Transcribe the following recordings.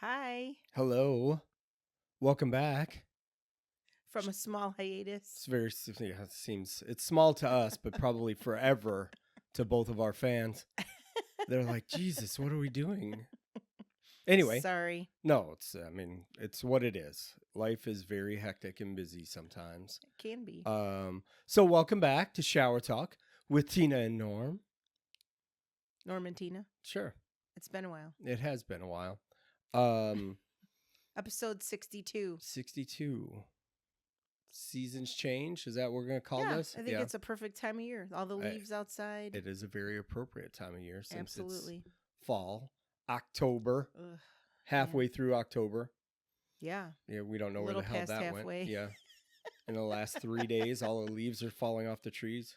Hi, Hello. Welcome back. from a small hiatus. It's yeah, it seems it's small to us, but probably forever to both of our fans. They're like, Jesus, what are we doing? Anyway, Sorry, no, it's what it is. Life is very hectic and busy sometimes. it can be. So welcome back to Shower Talk with Tina and Norm. Normantina, Sure. it's been a while. It has been a while. Um, Episode 62. 62. Seasons change. Is that what we're gonna call Yeah, this? I think it's a perfect time of year. All the leaves outside. It is a very appropriate time of year since Absolutely. it's fall, October, Ugh, halfway through October. yeah, Yeah, we don't know a where little the hell past that halfway. went. Yeah. In the last 3 days, all the leaves are falling off the trees.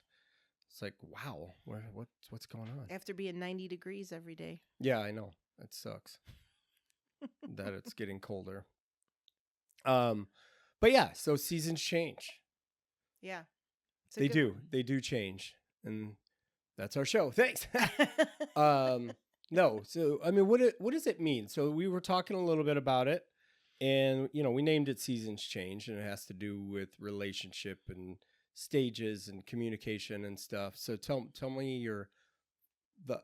It's like, wow, what's going on? After being 90 degrees every day. Yeah, I know. It sucks that it's getting colder. Um, but yeah, so seasons change. Yeah, it's a They good do. one. They do change. And that's our show. Thanks. No, so I mean, what does it mean? So we were talking a little bit about it, and we named it Seasons Change, and it has to do with relationship and stages and communication and stuff. So tell me the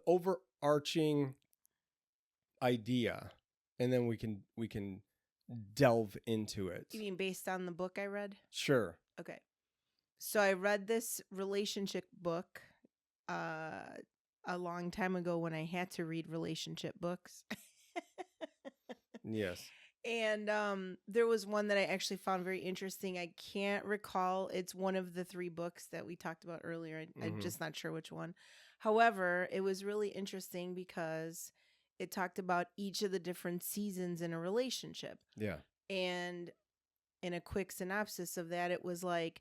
overarching idea, and then we can delve into it. You mean based on the book I read? Sure. Okay. So I read this relationship book a long time ago when I had to read relationship books. Yes. And there was one that I actually found very interesting. I can't recall. It's one of the three books that we talked about earlier. I'm Mhm. just not sure which one. However, it was really interesting because it talked about each of the different seasons in a relationship. Yeah. And in a quick synopsis of that, it was like,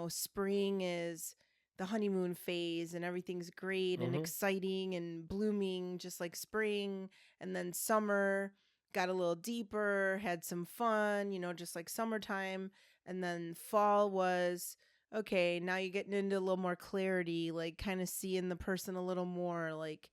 spring is the honeymoon phase and everything's great and Mhm. exciting and blooming just like spring. And then summer got a little deeper, had some fun, just like summertime. And then fall was okay, now you're getting into a little more clarity, like kind of seeing the person a little more, like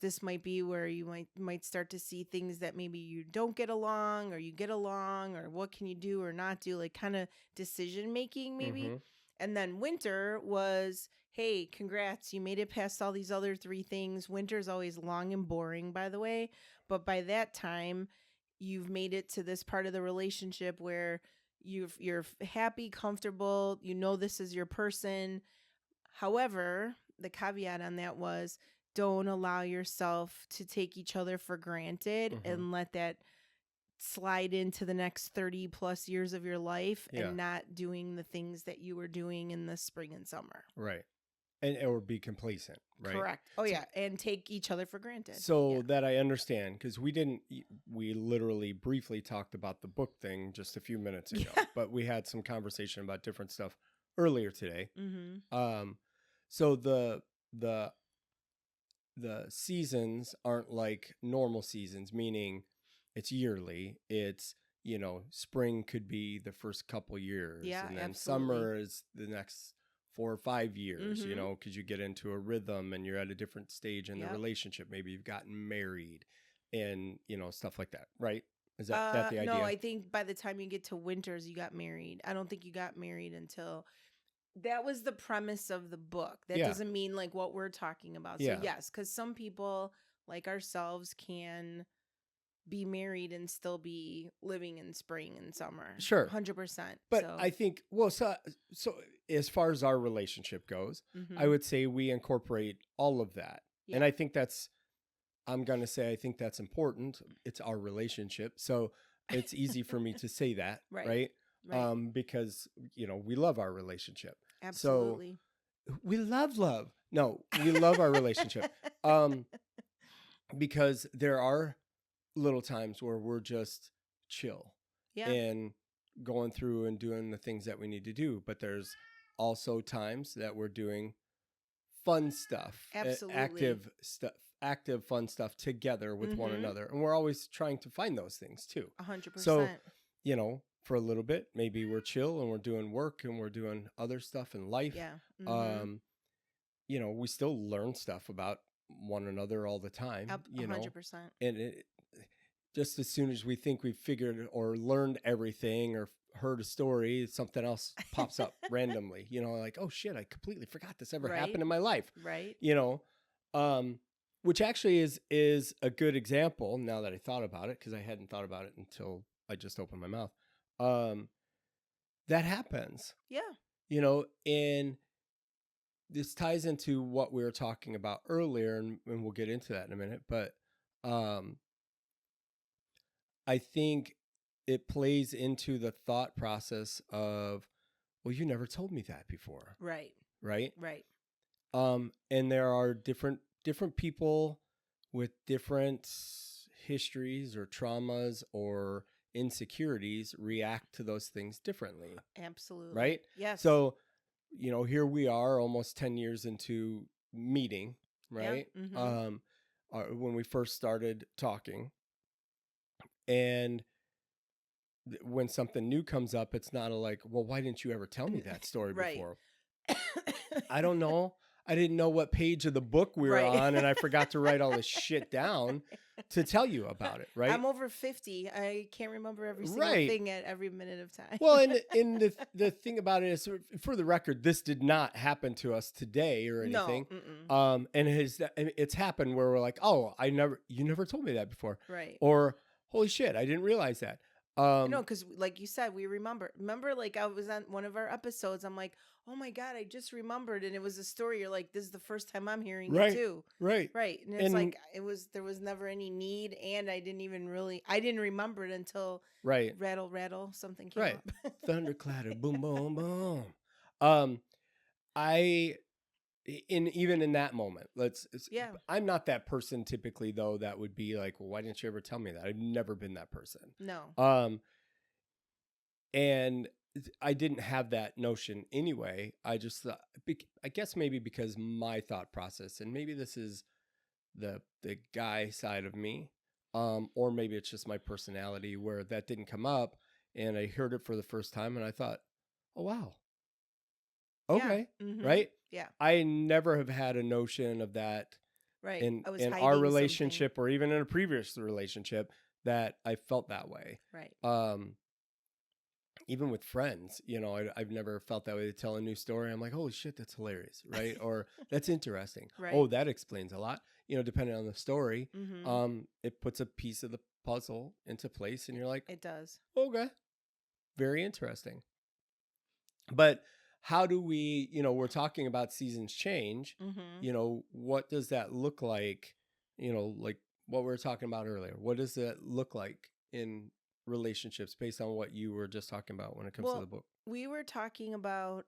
this might be where you might start to see things that maybe you don't get along or you get along, or what can you do or not do, like kind of decision making maybe. Mhm. And then winter was, hey, congrats, you made it past all these other three things. Winter's always long and boring, by the way, but by that time you've made it to this part of the relationship where you're happy, comfortable, this is your person. However, the caveat on that was, don't allow yourself to take each other for granted Mhm. and let that slide into the next 30 plus years of your life Yeah. and not doing the things that you were doing in the spring and summer. Right. And or be complacent, right? Correct. Oh, So- yeah. And take each other for granted. So Yeah. that I understand, because we literally briefly talked about the book thing just a few minutes ago, Yeah. but we had some conversation about different stuff earlier today. Mm-hmm. So the seasons aren't like normal seasons, meaning it's yearly. It's spring could be the first couple years, Yeah, and then absolutely. summer is the next 4 or 5 years. Mhm. Because you get into a rhythm and you're at a different stage in the Yep. relationship. Maybe you've gotten married, and stuff like that, right? Is that the idea? No, I think by the time you get to winters, you got married. I don't think you got married until that was the premise of the book. That Yeah. doesn't mean like what we're talking about. Yeah. So yes, because some people like ourselves can be married and still be living in spring and summer. Sure. 100%. But so, I think, well, so as far as our relationship goes, mhm. I would say we incorporate all of that. Yeah. And I think I'm going to say, I think that's important. It's our relationship. So it's easy for me to say that, Right. right? Because, we love our relationship. Absolutely. So we love love. No, we love our relationship. Because there are little times where we're just chill Yeah. and going through and doing the things that we need to do. But there's also times that we're doing fun stuff, Absolutely. active fun stuff together with one Mhm. another. And we're always trying to find those things too. 100%. So, for a little bit, maybe we're chill and we're doing work and we're doing other stuff in life. Yeah. Mhm. We still learn stuff about one another all the time, Up you know, 100%. and just as soon as we think we've figured or learned everything or heard a story, something else pops up randomly, you know, like, oh shit, I completely forgot this ever Right. happened in my life, Right. you know, which actually is a good example now that I thought about it, because I hadn't thought about it until I just opened my mouth. That happens, Yeah. you know, and this ties into what we were talking about earlier, and we'll get into that in a minute, but I think it plays into the thought process of, well, you never told me that before, Right. right? Right. And there are different people with different histories or traumas or insecurities react to those things differently, Absolutely. right? Yes. So, you know, here we are almost 10 years into meeting, right? Yeah. When we first started talking, and when something new comes up, it's not like, well, why didn't you ever tell me that story Right. before? I don't know. I didn't know what page of the book we were Right. on, and I forgot to write all this shit down to tell you about it, right? I'm over 50. I can't remember every single Right. thing at every minute of time. Well, and the thing about it is, for the record, this did not happen to us today or anything. No. And it's happened where we're like, oh, you never told me that before, Right. or holy shit, I didn't realize that. No, because like you said, we remember. Remember, like I was on one of our episodes. I'm like, oh my god, I just remembered, and it was a story. You're like, this is the first time I'm hearing Right. it too. Right. Right. And it's like there was never any need, and I didn't remember it until right. rattle something came Right. up. Thunder clatter, boom, boom, boom. Even in that moment, Yeah. I'm not that person typically, though, that would be like, well, why didn't you ever tell me that? I've never been that person. No. And I didn't have that notion anyway. I just thought, I guess maybe because my thought process, and maybe this is the guy side of me, or maybe it's just my personality where that didn't come up, and I heard it for the first time, and I thought, oh wow, okay, Yeah. right? Yeah. I never have had a notion of that Right. in I was our hiding relationship or even in a previous relationship that I felt that way. Right. Even with friends, you know, I've never felt that way. To tell a new story, I'm like, holy shit, that's hilarious, right? Or that's interesting. Right. Oh, that explains a lot. You know, depending on the story, Mhm. it puts a piece of the puzzle into place, and you're like, It does. okay, very interesting. But how do we, you know, we're talking about seasons change. Mhm. You know, what does that look like? You know, like what we were talking about earlier. What does that look like in relationships based on what you were just talking about when it comes to the book? We were talking about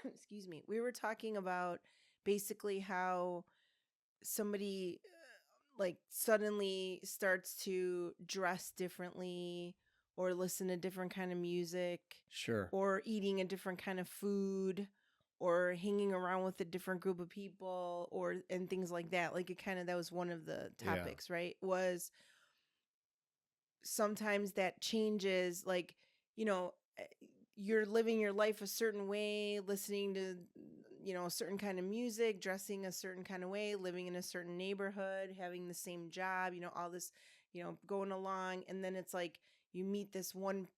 excuse me. We were talking about basically how somebody like suddenly starts to dress differently or listen to different kind of music. Sure. Or eating a different kind of food or hanging around with a different group of people and things like that. Like that was one of the topics, right? Was sometimes that changes, like, you know, you're living your life a certain way, listening to, you know, a certain kind of music, dressing a certain kind of way, living in a certain neighborhood, having the same job, you know, all this, you know, going along. And then it's like you meet this one,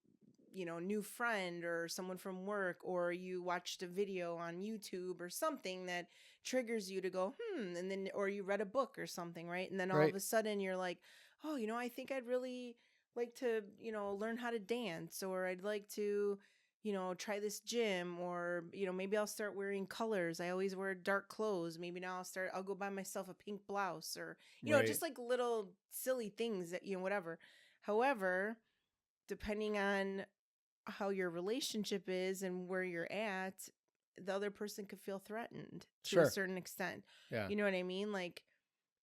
you know, new friend or someone from work, or you watched a video on YouTube or something that triggers you to go, and then, or you read a book or something, right? And then all of a sudden you're like, oh, you know, I think I'd really like to, you know, learn how to dance, or I'd like to, you know, try this gym, or, you know, maybe I'll start wearing colors. I always wear dark clothes. Maybe now I'll go buy myself a pink blouse, or, you know, just like little silly things that, you know, whatever. However, depending on how your relationship is and where you're at, the other person could feel threatened to a certain extent. Yeah. You know what I mean? Like,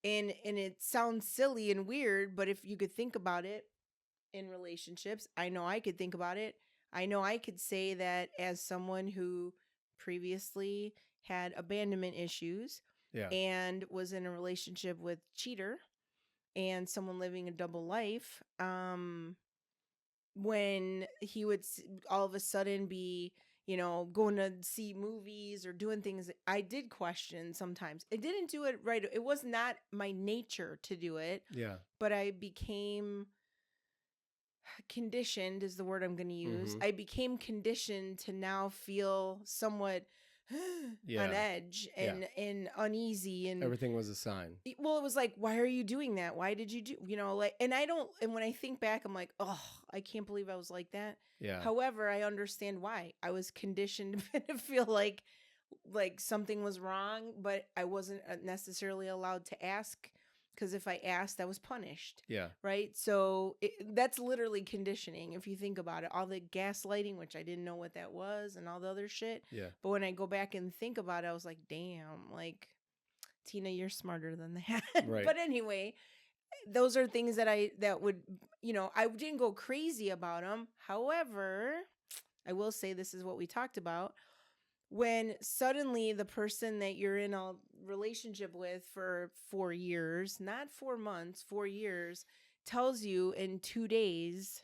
and it sounds silly and weird, but if you could think about it in relationships, I know I could think about it. I know I could say that as someone who previously had abandonment issues, and was in a relationship with cheater and someone living a double life, when he would all of a sudden be, going to see movies or doing things, I did question sometimes. I didn't do it right. It was not my nature to do it, Yeah. but I became conditioned is the word I'm going to use. Mhm. I became conditioned to now feel somewhat on Yeah. edge Yeah. and uneasy, and Everything was a sign. well, it was like, why are you doing that? Why did you do, like, and when I think back, I'm like, oh, I can't believe I was like that. Yeah. However, I understand why. I was conditioned to feel like something was wrong, but I wasn't necessarily allowed to ask, because if I asked, I was punished. Yeah. Right? So that's literally conditioning if you think about it. All the gaslighting, which I didn't know what that was, and all the other shit. Yeah. But when I go back and think about it, I was like, damn, like, Tina, you're smarter than that. Right. But anyway, those are things that I didn't go crazy about them. However, I will say this is what we talked about. When suddenly the person that you're in a relationship with for 4 years, not 4 months, 4 years, tells you in 2 days,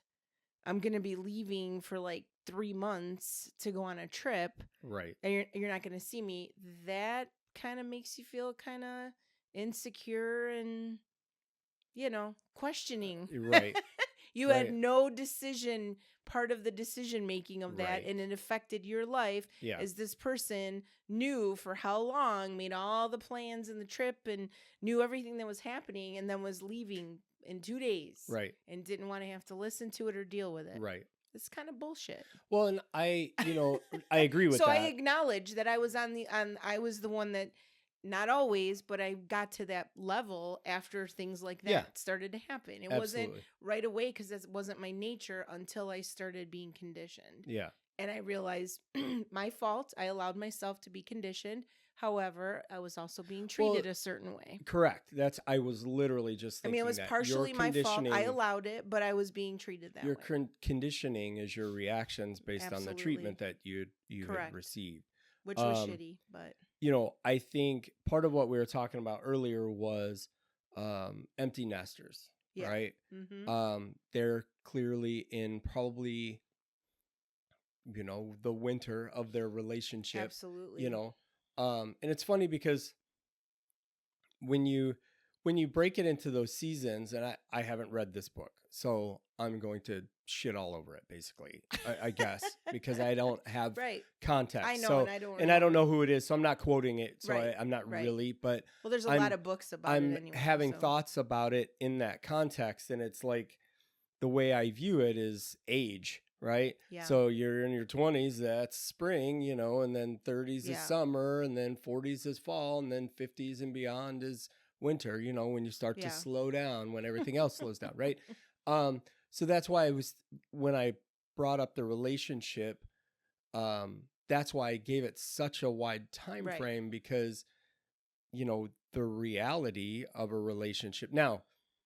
I'm going to be leaving for like 3 months to go on a trip. Right. And you're not going to see me. That kind of makes you feel kind of insecure and, questioning. Right. You Right. had no part of the decision making of that, Right. and it affected your life. Yeah. As this person knew for how long, made all the plans and the trip, and knew everything that was happening, and then was leaving in 2 days. Right. And didn't want to have to listen to it or deal with it. Right. It's kind of bullshit. Well, and I agree with so that. I acknowledge that I was I was the one that, not always, but I got to that level after things like that started to happen. It wasn't right away, because that wasn't my nature until I started being conditioned. Yeah. And I realized my fault. I allowed myself to be conditioned. However, I was also being treated a certain way. Correct. I was literally just thinking it was that partially your my fault. I allowed it, but I was being treated that way. Your conditioning is your reactions based on the treatment that you Correct. had received. Which was shitty, but... I think part of what we were talking about earlier was empty nesters, right? Mm-hmm. They're clearly in probably, the winter of their relationship. Absolutely. And it's funny because when you break it into those seasons, and I haven't read this book, so I'm going to shit all over it, basically, I guess, because I don't have context. I know, so, and I don't know who it is, so I'm not quoting it. So I'm not really, but well, there's a lot of books about it anyway. I'm having thoughts about it in that context, and it's like the way I view it is age, right? Yeah. So you're in your 20s, that's spring, and then 30s is summer, and then 40s is fall, and then 50s and beyond is winter, when you start to slow down, when everything else slows down, right? So that's why when I brought up the relationship, that's why I gave it such a wide time frame, because, the reality of a relationship. Now,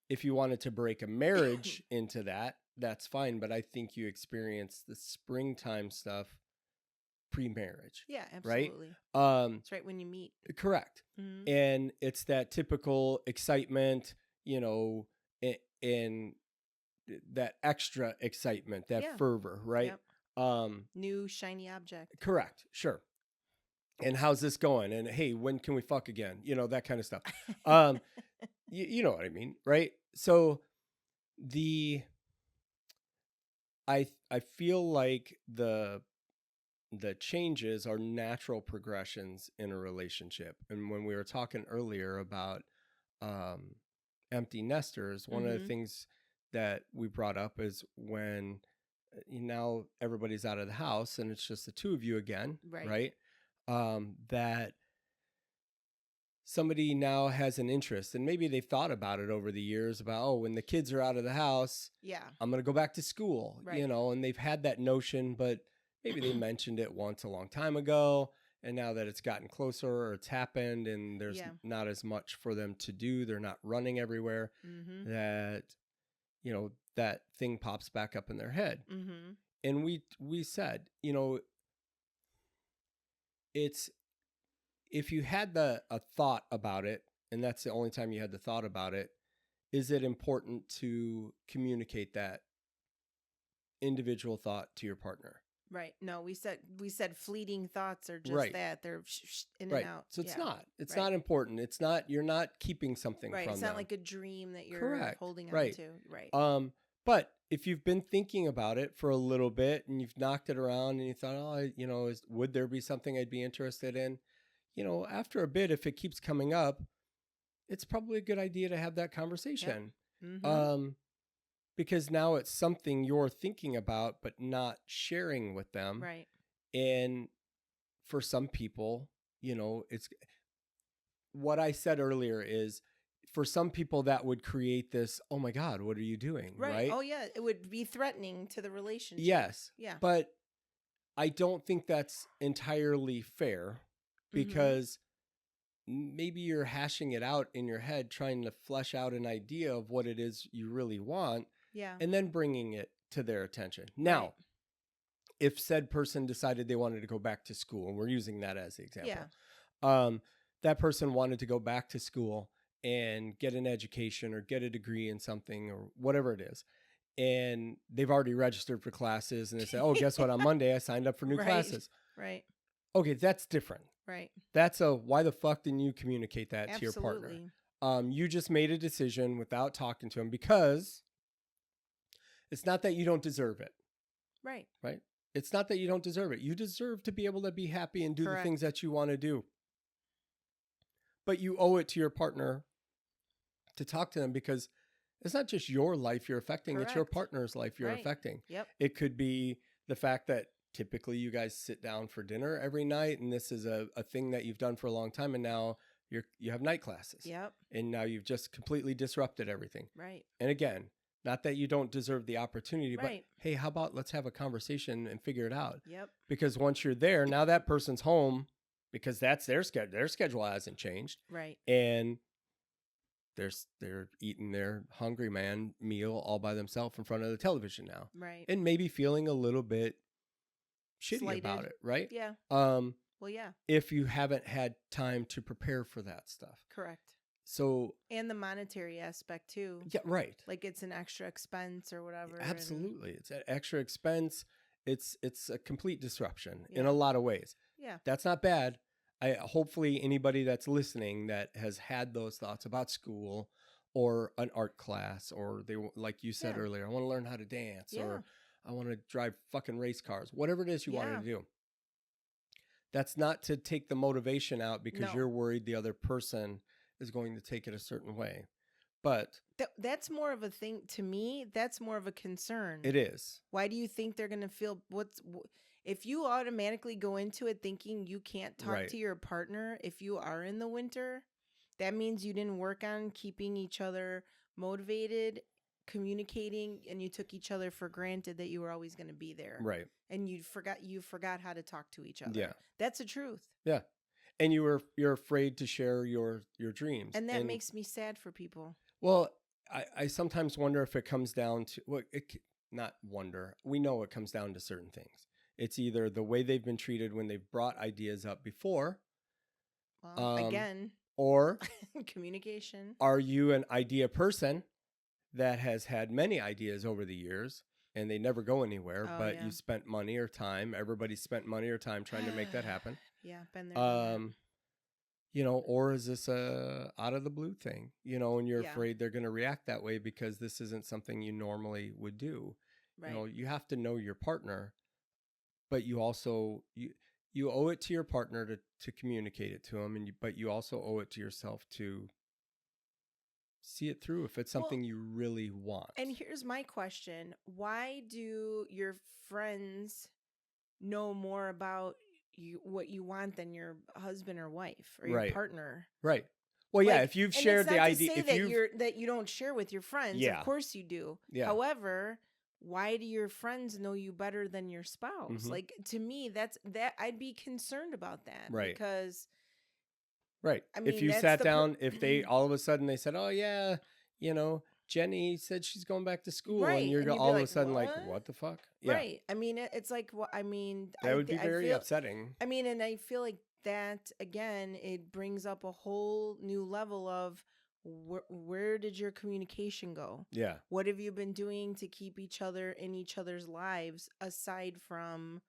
if you wanted to break a marriage into that, that's fine. But I think you experience the springtime stuff pre-marriage. Yeah, absolutely. Right? It's right when you meet. Correct. Mm-hmm. And it's that typical excitement, and that extra excitement, that fervor, right? Yep. New shiny object. Correct. Sure. And how's this going? And hey, when can we fuck again? That kind of stuff. You know what I mean, right? So I feel like the changes are natural progressions in a relationship. And when we were talking earlier about empty nesters, one of the things that we brought up is when now everybody's out of the house and it's just the two of you again, right? That somebody now has an interest, and maybe they've thought about it over the years about, when the kids are out of the house, I'm going to go back to school, and they've had that notion, but maybe they mentioned it once a long time ago. And now that it's gotten closer, or it's happened, and there's not as much for them to do, they're not running everywhere, that, that thing pops back up in their head. And we said, it's, if you had a thought about it, and that's the only time you had the thought about it, is it important to communicate that individual thought to your partner? Right. No, we said fleeting thoughts are just Right. that. They're in Right. and out. So it's Yeah. not. It's Right. not important. It's not. You're not keeping something Right. from It's them. not like a dream that you're Correct. holding on Right. to. Right. But if you've been thinking about it for a little bit and you've knocked it around and you thought, oh, would there be something I'd be interested in? After a bit, if it keeps coming up, it's probably a good idea to have that conversation. Mm-hmm. Because now it's something you're thinking about, but not sharing with them. Right. And for some people, it's what I said earlier is for some people that would create this, oh my God, what are you doing? Right. Oh yeah. It would be threatening to the relationship. Yes. Yeah. But I don't think that's entirely fair because maybe you're hashing it out in your head, trying to flesh out an idea of what it is you really want. Yeah. And then bringing it to their attention. Now, if said person decided they wanted to go back to school, and we're using that as the example, that person wanted to go back to school and get an education or get a degree in something or whatever it is. And they've already registered for classes and they say, oh, guess what? On Monday, I signed up for new classes. Right. Okay, that's different. Right. That's why the fuck didn't you communicate that to your partner? Absolutely. You just made a decision without talking to him because it's not that you don't deserve it. Right. Right. It's not that you don't deserve it. You deserve to be able to be happy and do the things that you want to do. But you owe it to your partner to talk to them because it's not just your life you're affecting. It's your partner's life you're affecting. Yep. It could be the fact that typically you guys sit down for dinner every night and this is a thing that you've done for a long time and now you have night classes. Yep. And now you've just completely disrupted everything. Right. And again, not that you don't deserve the opportunity, but Right. hey, how about let's have a conversation and figure it out? Yep. Because once you're there, now that person's home because that's their schedule. Their schedule hasn't changed. Right. And they're eating their hungry man meal all by themselves in front of the television now. Right. And maybe feeling a little bit shitty about it, right? Yeah. Well, yeah. If you haven't had time to prepare for that stuff. Correct. So and the monetary aspect too. Yeah, right. Like it's an extra expense or whatever. Absolutely. It's an extra expense. It's a complete disruption in a lot of ways. Yeah. That's not bad. Hopefully anybody that's listening that has had those thoughts about school or an art class or they like you said earlier, I want to learn how to dance or I want to drive fucking race cars, whatever it is you want to do. That's not to take the motivation out because you're worried the other person is going to take it a certain way. But that's more of a thing to me. That's more of a concern. It is. Why do you think they're going to feel if you automatically go into it thinking you can't talk to your partner if you are in the winter, that means you didn't work on keeping each other motivated, communicating, and you took each other for granted that you were always going to be there. Right. And you forgot how to talk to each other. Yeah. That's the truth. Yeah. And you're afraid to share your dreams. And that makes me sad for people. Well, I sometimes wonder if it comes down to not wonder. We know it comes down to certain things. It's either the way they've been treated when they've brought ideas up before. Well, again. Or communication. Are you an idea person that has had many ideas over the years and they never go anywhere, but you spent money or time. Everybody spent money or time trying to make that happen. Yeah, been there. Or is this a out of the blue thing, and you're afraid they're going to react that way because this isn't something you normally would do. Right. You have to know your partner, but you also, you owe it to your partner to communicate it to them. But you also owe it to yourself to see it through if it's something you really want. And here's my question. Why do your friends know more about what you want than your husband or wife or your partner? Right. Well, yeah, if you've shared the idea, if that you don't share with your friends, of course you do. Yeah. However, why do your friends know you better than your spouse? Mm-hmm. Like to me, that I'd be concerned about that. Right. Because right. I mean, if you sat down, if they all of a sudden they said, "Oh yeah, Jenny said she's going back to school," and you're all of a sudden like, "What the fuck?" Yeah. Right. I mean, it's like, that would be very upsetting. I mean, and I feel like that again, it brings up a whole new level of where did your communication go? Yeah. What have you been doing to keep each other in each other's lives aside from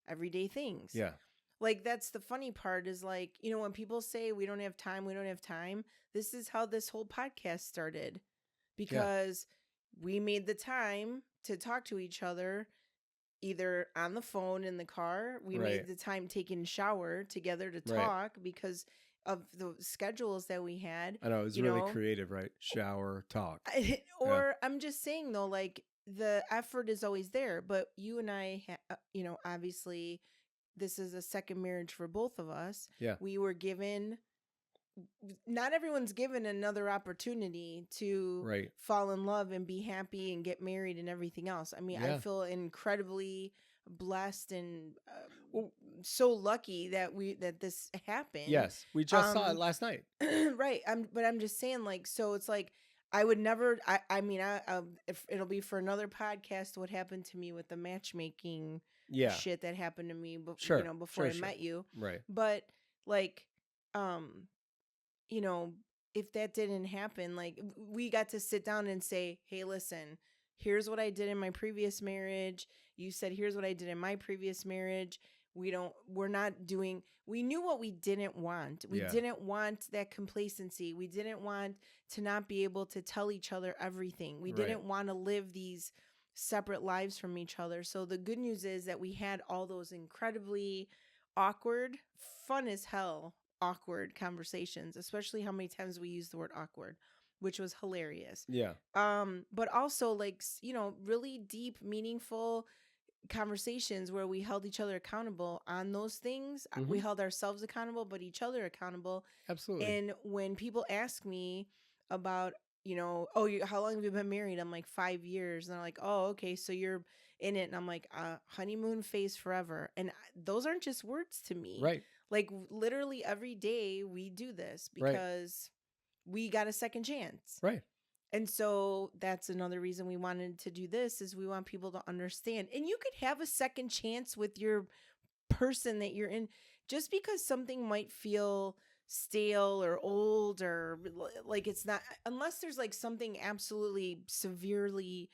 everyday things. Yeah. Like, that's the funny part is, like, you know, when people say we don't have time, this is how this whole podcast started, because we made the time to talk to each other, either on the phone in the car. We Right. made the time taking a shower together to Right. talk because of the schedules that we had. I know it was you really know? creative, right? Shower, talk. Or I'm just saying though, like, the effort is always there, but you and I, you know, obviously this is a second marriage for both of us. Yeah. We were given, not everyone's given another opportunity to Right. fall in love and be happy and get married and everything else. I mean, I Yeah. feel incredibly blessed and Well- so lucky that this happened. Yes. We just saw it last night. Right. But I'm just saying, like, so it's like, I would never, I mean, if it'll be for another podcast, what happened to me with the matchmaking Yeah. shit that happened to me, Sure. you know, before Sure. I met you. Right. But like, you know, if that didn't happen, like, we got to sit down and say, hey, listen, here's what I did in my previous marriage. You said, here's what I did in my previous marriage. We knew what we didn't want. We Yeah. didn't want that complacency. We didn't want to not be able to tell each other everything. We Right. didn't want to live these separate lives from each other. So the good news is that we had all those incredibly awkward, fun as hell, awkward conversations, especially how many times we used the word awkward, which was hilarious. Yeah. But also, like, you know, really deep, meaningful conversations where we held each other accountable on those things. Mhm. We held ourselves accountable, but each other accountable. Absolutely. And when people ask me about, you know, oh, how long have you been married? I'm like, 5 years. And they're like, oh, okay, so you're in it. And I'm like, honeymoon phase forever. And those aren't just words to me. Right. Like, literally every day we do this because we got a second chance. Right. And so that's another reason we wanted to do this, is we want people to understand. And you could have a second chance with your person that you're in. Just because something might feel stale or old, or like it's not, unless there's like something absolutely severely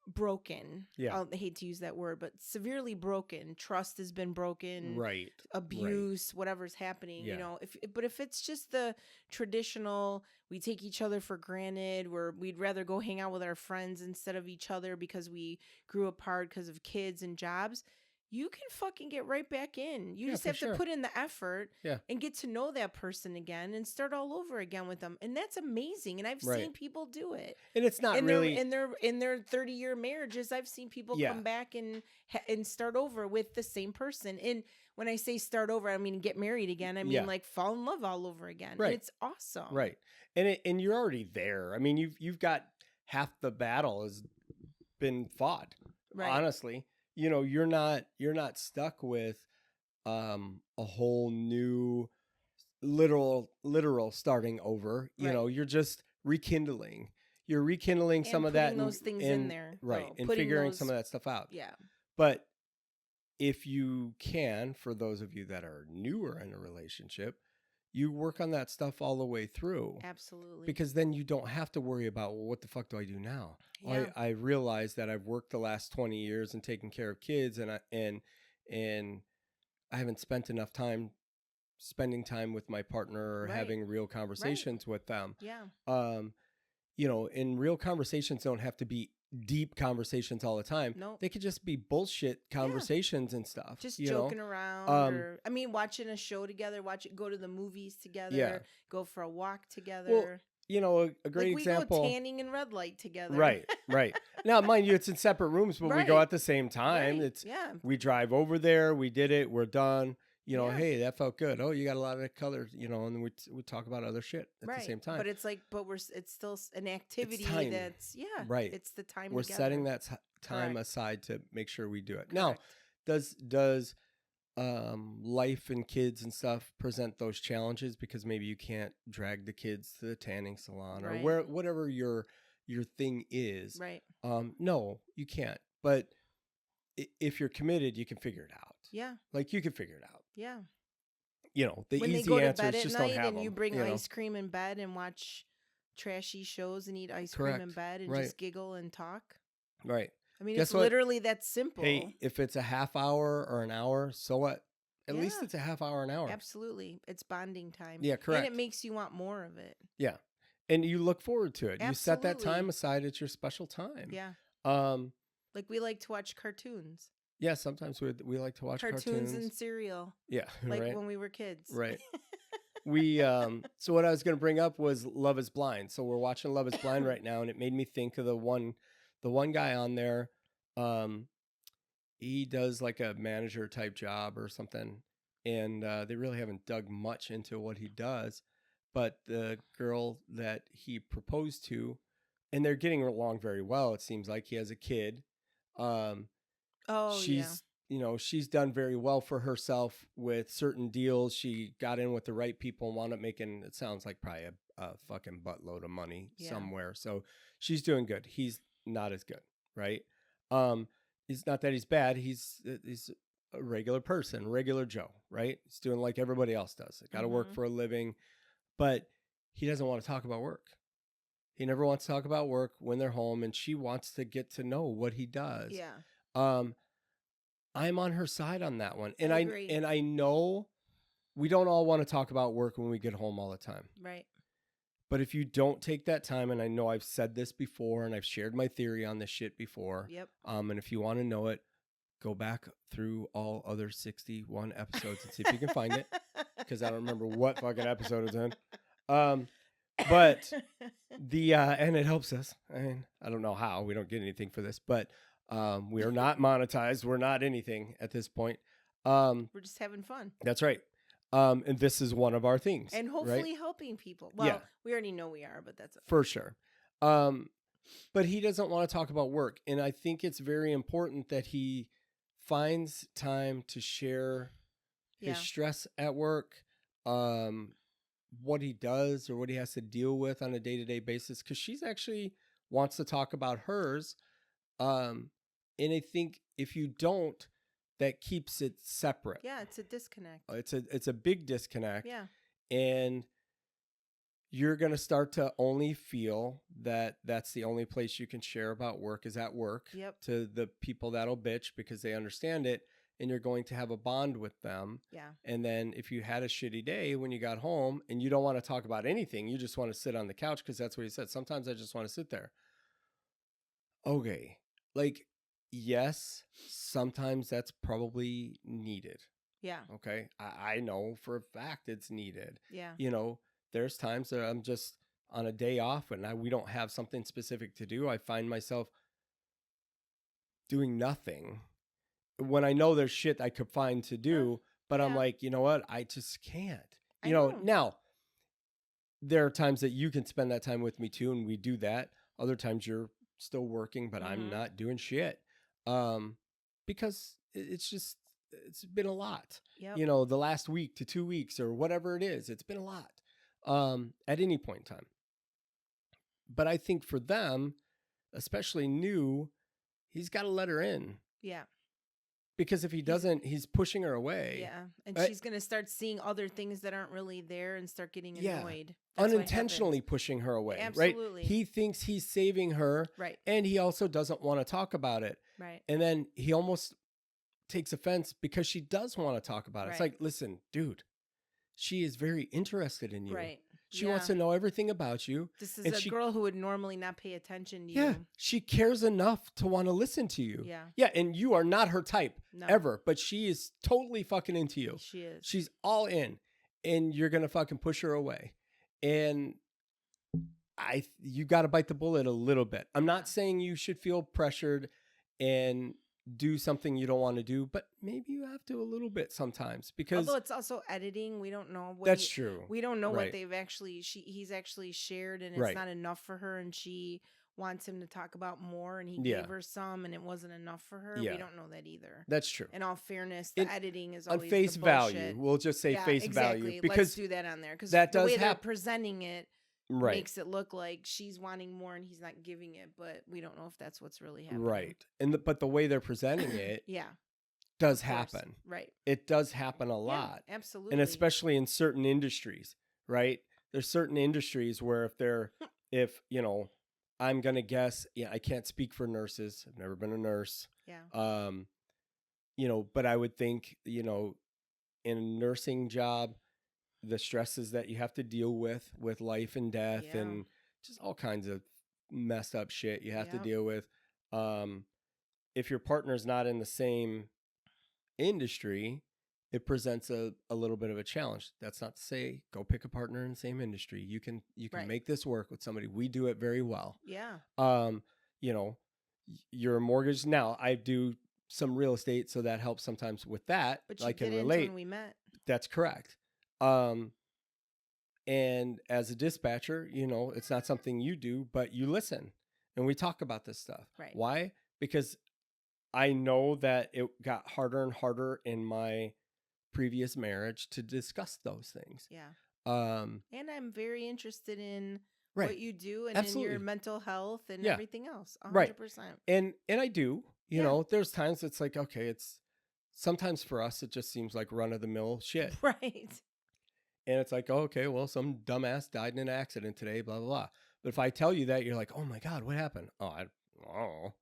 broken. Yeah. I hate to use that word, but severely broken. Trust has been broken. Right. Abuse, whatever's happening, Yeah. you know. If it's just the traditional, we take each other for granted, where we'd rather go hang out with our friends instead of each other because we grew apart because of kids and jobs, you can fucking get right back in. You just for have sure. to put in the effort Yeah. and get to know that person again and start all over again with them. And that's amazing. And I've Right. seen people do it. And it's not in really. their 30-year marriages. I've seen people Yeah. come back and start over with the same person. And when I say start over, I mean get married again. I mean Yeah. like fall in love all over again. Right. And it's awesome. Right. And you're already there. I mean, you've got half the battle has been fought. Right. Honestly, you know, you're not stuck with a whole new literal starting over. You Right. know, you're just rekindling. You're rekindling some of that putting those things in there, right? though. And Putting figuring those- some of that stuff out. Yeah. But if you can, for those of you that are newer in a relationship, you work on that stuff all the way through. Absolutely. Because then you don't have to worry about, well, what the fuck do I do now? Yeah. I realize that I've worked the last 20 years and taken care of kids, and I haven't spent enough time spending time with my partner or Right. having real conversations with them. Yeah. You know, and real conversations don't have to be deep conversations all the time. Nope. They could just be bullshit conversations and stuff. Just you joking know? around, or I mean, watching a show together, go to the movies together, Yeah. go for a walk together. You know, a great like we example. go tanning and red light together. Right, right. Now, mind you, it's in separate rooms, but we go Right. at the same time. Right. It's yeah. we drive over there, we did it, we're done. You know, Yeah. hey, that felt good. Oh, you got a lot of colors, you know, and then we talk about other shit at Right. the same time. But it's like, it's still an activity time. that's Right. It's the time We're together. setting that time Correct. aside to make sure we do it. Now, Correct. does life and kids and stuff present those challenges because maybe you can't drag the kids to the tanning salon or Right. whatever your thing is. Right. No, you can't. But if you're committed, you can figure it out. Yeah. Like you can figure it out. Yeah. You know, the When they easy go to answer bed is at just don't night have and them. you bring know? ice cream in bed and watch trashy shows and eat ice cream in Correct. bed and Right. just giggle and talk. Right. I mean, Guess it's what? literally that simple. Hey, if it's a half hour or an hour, so what? At least Yeah. it's a half hour, an hour. Absolutely. It's bonding time. Yeah, correct. And it makes you want more of it. Yeah. And you look forward to it. You set that Absolutely. time aside. It's your special time. Yeah. Um, Like we like to watch cartoons. yeah, sometimes we like to watch Cartoons cartoons. and cereal. Yeah, Like right. when we were kids. Right. We so what I was going to bring up was Love is Blind. So we're watching Love is Blind right now, and it made me think of the one guy on there. He does like a manager type job or something, and they really haven't dug much into what he does. But the girl that he proposed to, and they're getting along very well. It seems like he has a kid. She's she's done very well for herself with certain deals. She got in with the right people and wound up making, it sounds like probably a fucking buttload of money somewhere. So she's doing good. He's not as good, right? It's not that he's bad. He's a regular person, regular Joe, right? He's doing like everybody else does. Got to work for a living, but he doesn't want to talk about work. He never wants to talk about work when they're home, and she wants to get to know what he does. Yeah. I'm on her side on that one. And I agree. I know we don't all want to talk about work when we get home all the time. Right. But if you don't take that time, and I know I've said this before and I've shared my theory on this shit before. Yep. And if you want to know it, go back through all other 61 episodes and see if you can find it. Because I don't remember what fucking episode it's in. But and it helps us. I mean, I don't know how. We don't get anything for this, but we are not monetized. We're not anything at this point. We're just having fun. That's right. And this is one of our things. And hopefully right? helping people. Well, we already know we are, but that's okay. For sure. But he doesn't want to talk about work. And I think it's very important that he finds time to share his stress at work, what he does or what he has to deal with on a day-to-day basis. Because she's actually wants to talk about hers. And I think if you don't, that keeps it separate. Yeah, it's a disconnect. It's a big disconnect. Yeah. And you're going to start to only feel that that's the only place you can share about work is at work. Yep. To the people that'll bitch because they understand it, and you're going to have a bond with them. Yeah. And then if you had a shitty day when you got home and you don't want to talk about anything, you just want to sit on the couch because that's what he said. Sometimes I just want to sit there. Okay. Like, yes, sometimes that's probably needed. Yeah. Okay. I know for a fact it's needed. Yeah. You know, there's times that I'm just on a day off and we don't have something specific to do. I find myself doing nothing when I know there's shit I could find to do, but I'm like, you know what? I just can't. You know, now there are times that you can spend that time with me too, and we do that. Other times you're still working, but I'm not doing shit. Because it's been a lot. Yep. You know, the last week to 2 weeks or whatever it is, it's been a lot. At any point in time. But I think for them, especially new, he's got to let her in. Yeah. Because if he doesn't, he's pushing her away. Yeah. And she's going to start seeing other things that aren't really there and start getting annoyed. That's unintentionally pushing her away. Absolutely. Right? He thinks he's saving her. Right. And he also doesn't want to talk about it. Right. And then he almost takes offense because she does want to talk about it. Right. It's like, listen, dude, she is very interested in you. Right. She wants to know everything about you. This is a girl who would normally not pay attention to you. Yeah, she cares enough to want to listen to you. Yeah. Yeah, and you are not her type ever, but she is totally fucking into you. She is. She's all in, and you're going to fucking push her away. And you got to bite the bullet a little bit. I'm not saying you should feel pressured and do something you don't want to do, but maybe you have to a little bit sometimes because although it's also editing, we don't know what that's true. We don't know what they've actually he's actually shared, and it's not enough for her, and she wants him to talk about more, and he gave her some and it wasn't enough for her. We don't know that either. That's true. In all fairness, the editing is always on face the value. We'll just say face value because let's do that on there because that the way does they're presenting it right. makes it look like she's wanting more and he's not giving it, but we don't know if that's what's really happening. Right. And but the way they're presenting it does happen. Right. It does happen a lot. Yeah, absolutely. And especially in certain industries, right? There's certain industries where if I'm going to guess, I can't speak for nurses. I've never been a nurse. Yeah. But I would think, in a nursing job, the stresses that you have to deal with life and death Yeah. and just all kinds of messed up shit you have to Yep. deal with. If your partner's not in the same industry, it presents a little bit of a challenge. That's not to say go pick a partner in the same industry. You can Right. make this work with somebody. We do it very well. Yeah. You're a mortgage. Now I do some real estate, so that helps sometimes with that. But you I can didn't relate. when we met. That's correct. And as a dispatcher, it's not something you do, but you listen and we talk about this stuff. Right. Why? Because I know that it got harder and harder in my previous marriage to discuss those things. Yeah. And I'm very interested in right. what you do and Absolutely. in your mental health and Yeah. everything else. 100%. Right. And I do, Yeah. there's times it's like, okay, it's sometimes for us, it just seems like run of the mill shit. Right. And it's like, oh, okay, well, some dumbass died in an accident today, blah, blah, blah. But if I tell you that, you're like, oh my God, what happened? Oh, I don't know.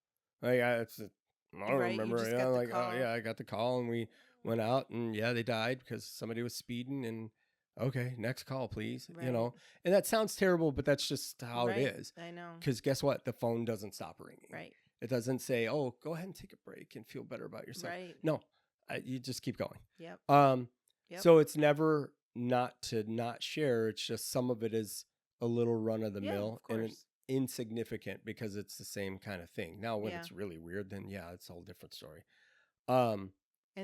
Like, I don't Right, you remember. just You got know, the like, call. oh, yeah, I got the call and we went out and yeah, they died because somebody was speeding and okay, next call, please. Right. And that sounds terrible, but that's just how Right. it is. I know. Because guess what? The phone doesn't stop ringing. Right. It doesn't say, oh, go ahead and take a break and feel better about yourself. Right. No, you just keep going. Yep. Yep. So it's never not to not share. It's just some of it is a little run of the Yeah, mill of and course. insignificant because it's the same kind of thing. Now, when Yeah. it's really weird, then yeah, it's a whole different story. And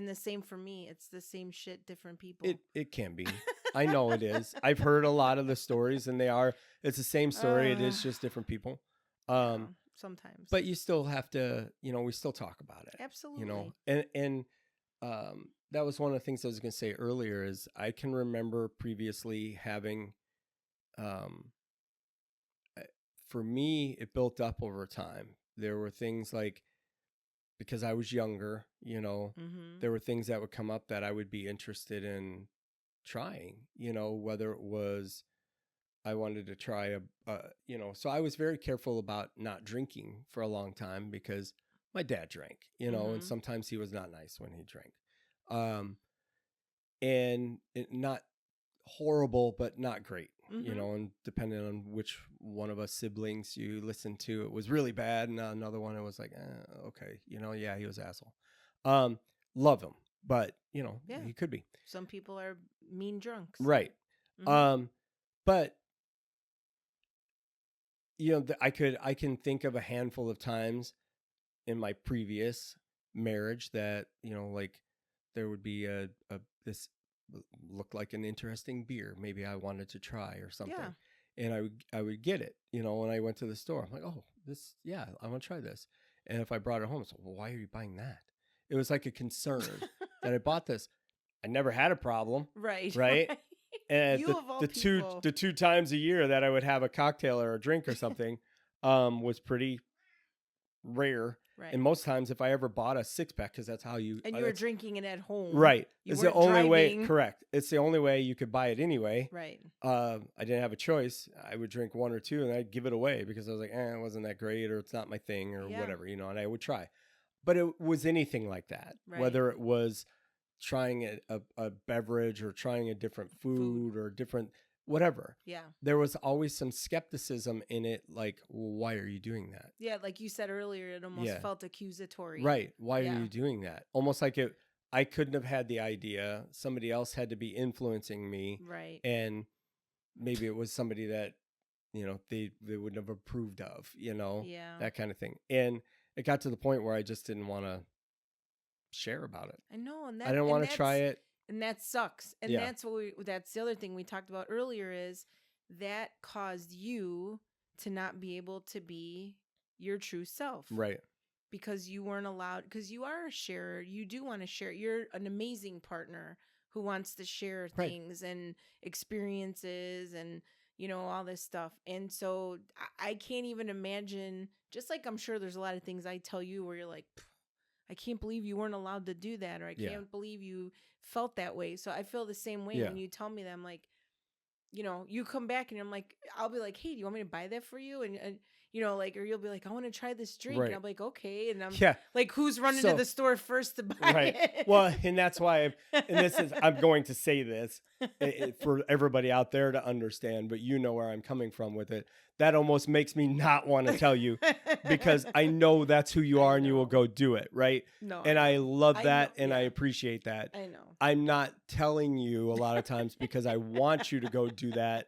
the same for me. It's the same shit, different people. It can be. I know it is. I've heard a lot of the stories, and it's the same story. It is just different people. Yeah, sometimes. But you still have to, we still talk about it. Absolutely. And that was one of the things I was going to say earlier is I can remember previously having, for me, it built up over time. There were things like, because I was younger, Mm-hmm. there were things that would come up that I would be interested in trying, whether it was, I wanted to try so I was very careful about not drinking for a long time because my dad drank, and Mhm. sometimes he was not nice when he drank. And it not horrible, but not great, Mhm. and depending on which one of us siblings you listen to, it was really bad. And another one, it was like, okay, yeah, he was an asshole. Love him, but Yeah. he could be. Some people are mean drunks. Right. Mhm. But I can think of a handful of times in my previous marriage that, like there would be this looked like an interesting beer. Maybe I wanted to try or something. Yeah. And I would get it, when I went to the store. I'm like, oh, I want to try this. And if I brought it home, it's like, well, why are you buying that? It was like a concern that I bought this. I never had a problem. Right. Right. And You of all the people. two times a year that I would have a cocktail or a drink or something was pretty rare. Right. And most times if I ever bought a 6-pack, because that's how you... And you were drinking it at home. Right. You It's the weren't only way... driving. Correct. It's the only way you could buy it anyway. Right. I didn't have a choice. I would drink one or two and I'd give it away because I was like, it wasn't that great or it's not my thing or Yeah. whatever, and I would try. But it was anything like that. Right. Whether it was trying a beverage or trying a different food or different whatever. Yeah. There was always some skepticism in it, like, well, why are you doing that? Yeah, like you said earlier, it almost felt accusatory. Right. Why Yeah. are you doing that? Almost like I couldn't have had the idea. Somebody else had to be influencing me. Right. And maybe it was somebody that, they wouldn't have approved of, Yeah. that kind of thing. And it got to the point where I just didn't want to share about it. I know, and I didn't want to try it. And that sucks. And Yeah. that's the other thing we talked about earlier is that caused you to not be able to be your true self. Right. Because you weren't allowed, because you are a sharer. You do want to share. You're an amazing partner who wants to share Right. things and experiences and, all this stuff. And so I can't even imagine, just like I'm sure there's a lot of things I tell you where you're like, I can't believe you weren't allowed to do that, or I Yeah. can't believe you felt that way. So I feel the same way Yeah. when you tell me that. I'm like, you know, you come back and I'm like, I'll be like, hey, do you want me to buy that for you? And you know, like, or you'll be like, I want to try this drink. Right. And I'm like, okay. And I'm Yeah. like, who's running to So- the store first to buy Right. it? Well, and that's why, I'm going to say this for everybody out there to understand, but you know where I'm coming from with it. That almost makes me not want to tell you because I know that's who you I are and you will know. go do it. Right. No. And I love I that know, and I yeah. appreciate that. I know. I'm not telling you a lot of times because I want you to go do that.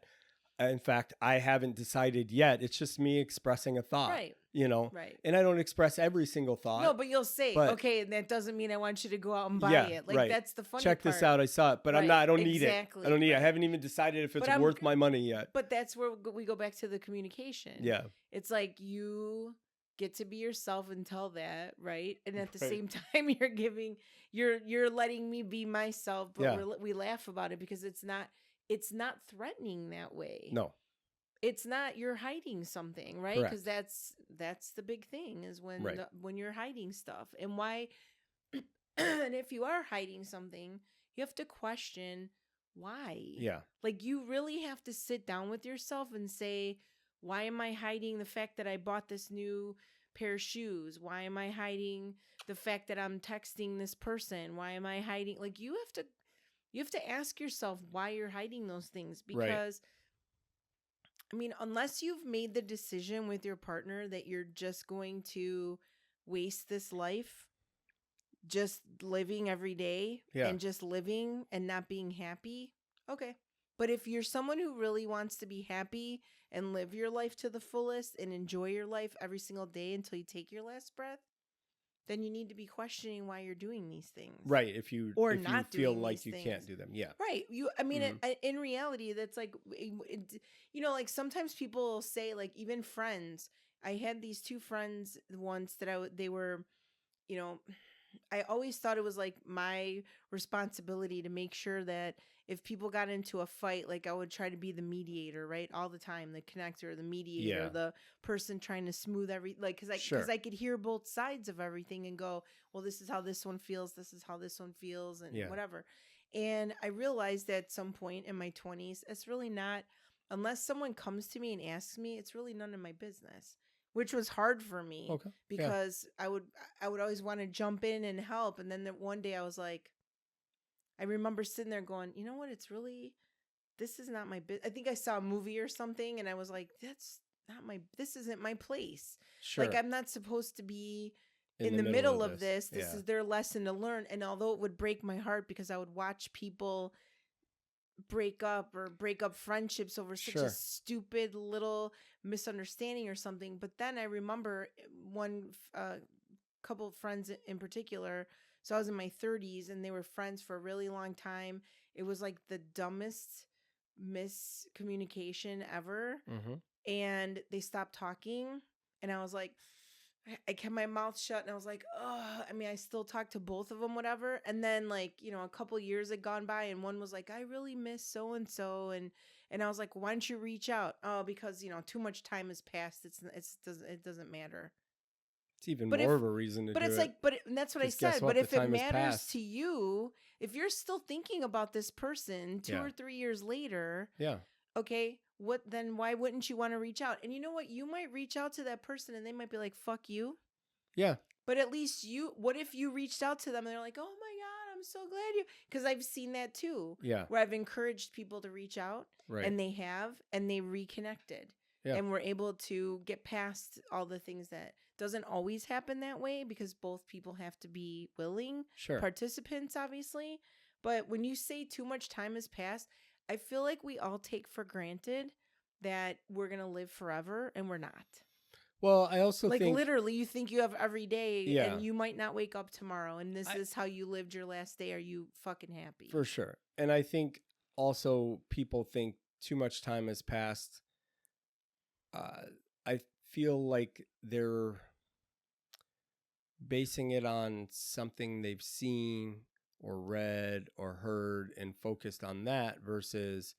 In fact, I haven't decided yet. It's just me expressing a thought, Right. you know, Right. and I don't express every single thought. No, but you'll say, but- okay, and that doesn't mean I want you to go out and buy Yeah, it. Like, right. that's the funny Check part. this out. I saw it, but I'm Right, not, I don't need it. exactly, I don't need it. I right. haven't even decided if it's But I'm- worth my money yet. But that's where we go back to the communication. Yeah. It's like you get to be yourself and tell that, right? And at the Right. same time, you're letting me be myself, but Yeah. we laugh about it because it's not threatening that way. No. It's not, you're hiding something, right? Correct. Because that's the big thing is when Right. when you're hiding stuff. And why and if you are hiding something, you have to question why. Yeah. Like, you really have to sit down with yourself and say, why am I hiding the fact that I bought this new pair of shoes? Why am I hiding the fact that I'm texting this person? Why am I hiding? Like, you have to ask yourself why you're hiding those things, Right. because I mean, unless you've made the decision with your partner that you're just going to waste this life just living every day Yeah. and just living and not being happy, okay. But if you're someone who really wants to be happy and live your life to the fullest and enjoy your life every single day until you take your last breath, then you need to be questioning why you're doing these things. Right. If you Or if not you feel doing like these you can't things. do them. Yeah. Right. I mean, Mhm. in reality, that's like, you know, like sometimes people will say, like, even friends. I had these two friends once that they were, you know, I always thought it was like my responsibility to make sure that if people got into a fight, like I would try to be the mediator, right? All the time, the connector, the mediator, Yeah. the person trying to smooth because Sure. I could hear both sides of everything and go, well, this is how this one feels, this is how this one feels, and Yeah. whatever. And I realized at some point in my 20s, it's really not, unless someone comes to me and asks me, it's really none of my business, which was hard for me Okay. Yeah. because I would always want to jump in and help. And then one day I was like, I remember sitting there going, you know what? This is not my business. I think I saw a movie or something and I was like, this isn't my place. Sure. Like, I'm not supposed to be in the middle of this. This Yeah. is their lesson to learn. And although it would break my heart because I would watch people break up friendships over such Sure. a stupid little misunderstanding or something. But then I remember one couple of friends in particular. So I was in my 30s and they were friends for a really long time. It was like the dumbest miscommunication ever. Mm-hmm. And they stopped talking. And I was like, I kept my mouth shut and I was like, oh, I mean, I still talk to both of them, whatever. And then, like, you know, a couple years had gone by and one was like, I really miss so-and-so. And I was like, why don't you reach out? Oh, because, you know, too much time has passed. It doesn't matter. It's even But more of a reason to But do it's it. like, and that's what I 'Cause guess said. what? But if The it time has matters passed. to you, if you're still thinking about this person 2 Yeah. or 3 years later, Yeah. okay, then why wouldn't you want to reach out? And you know what? You might reach out to that person and they might be like, fuck you. Yeah. But at least what if you reached out to them and they're like, oh my God, I'm so glad you, because I've seen that too, Yeah. where I've encouraged people to reach out Right. and they reconnected. Yeah. And we're able to get past all the things that doesn't always happen that way because both people have to be willing Sure. participants, obviously. But when you say too much time has passed, I feel like we all take for granted that we're going to live forever and we're not. Well, I also Like, think literally, you think you have every day Yeah. and you might not wake up tomorrow and this I- is how you lived your last day. Are you fucking happy? for sure. And I think also people think too much time has passed. I feel like they're basing it on something they've seen or read or heard and focused on that versus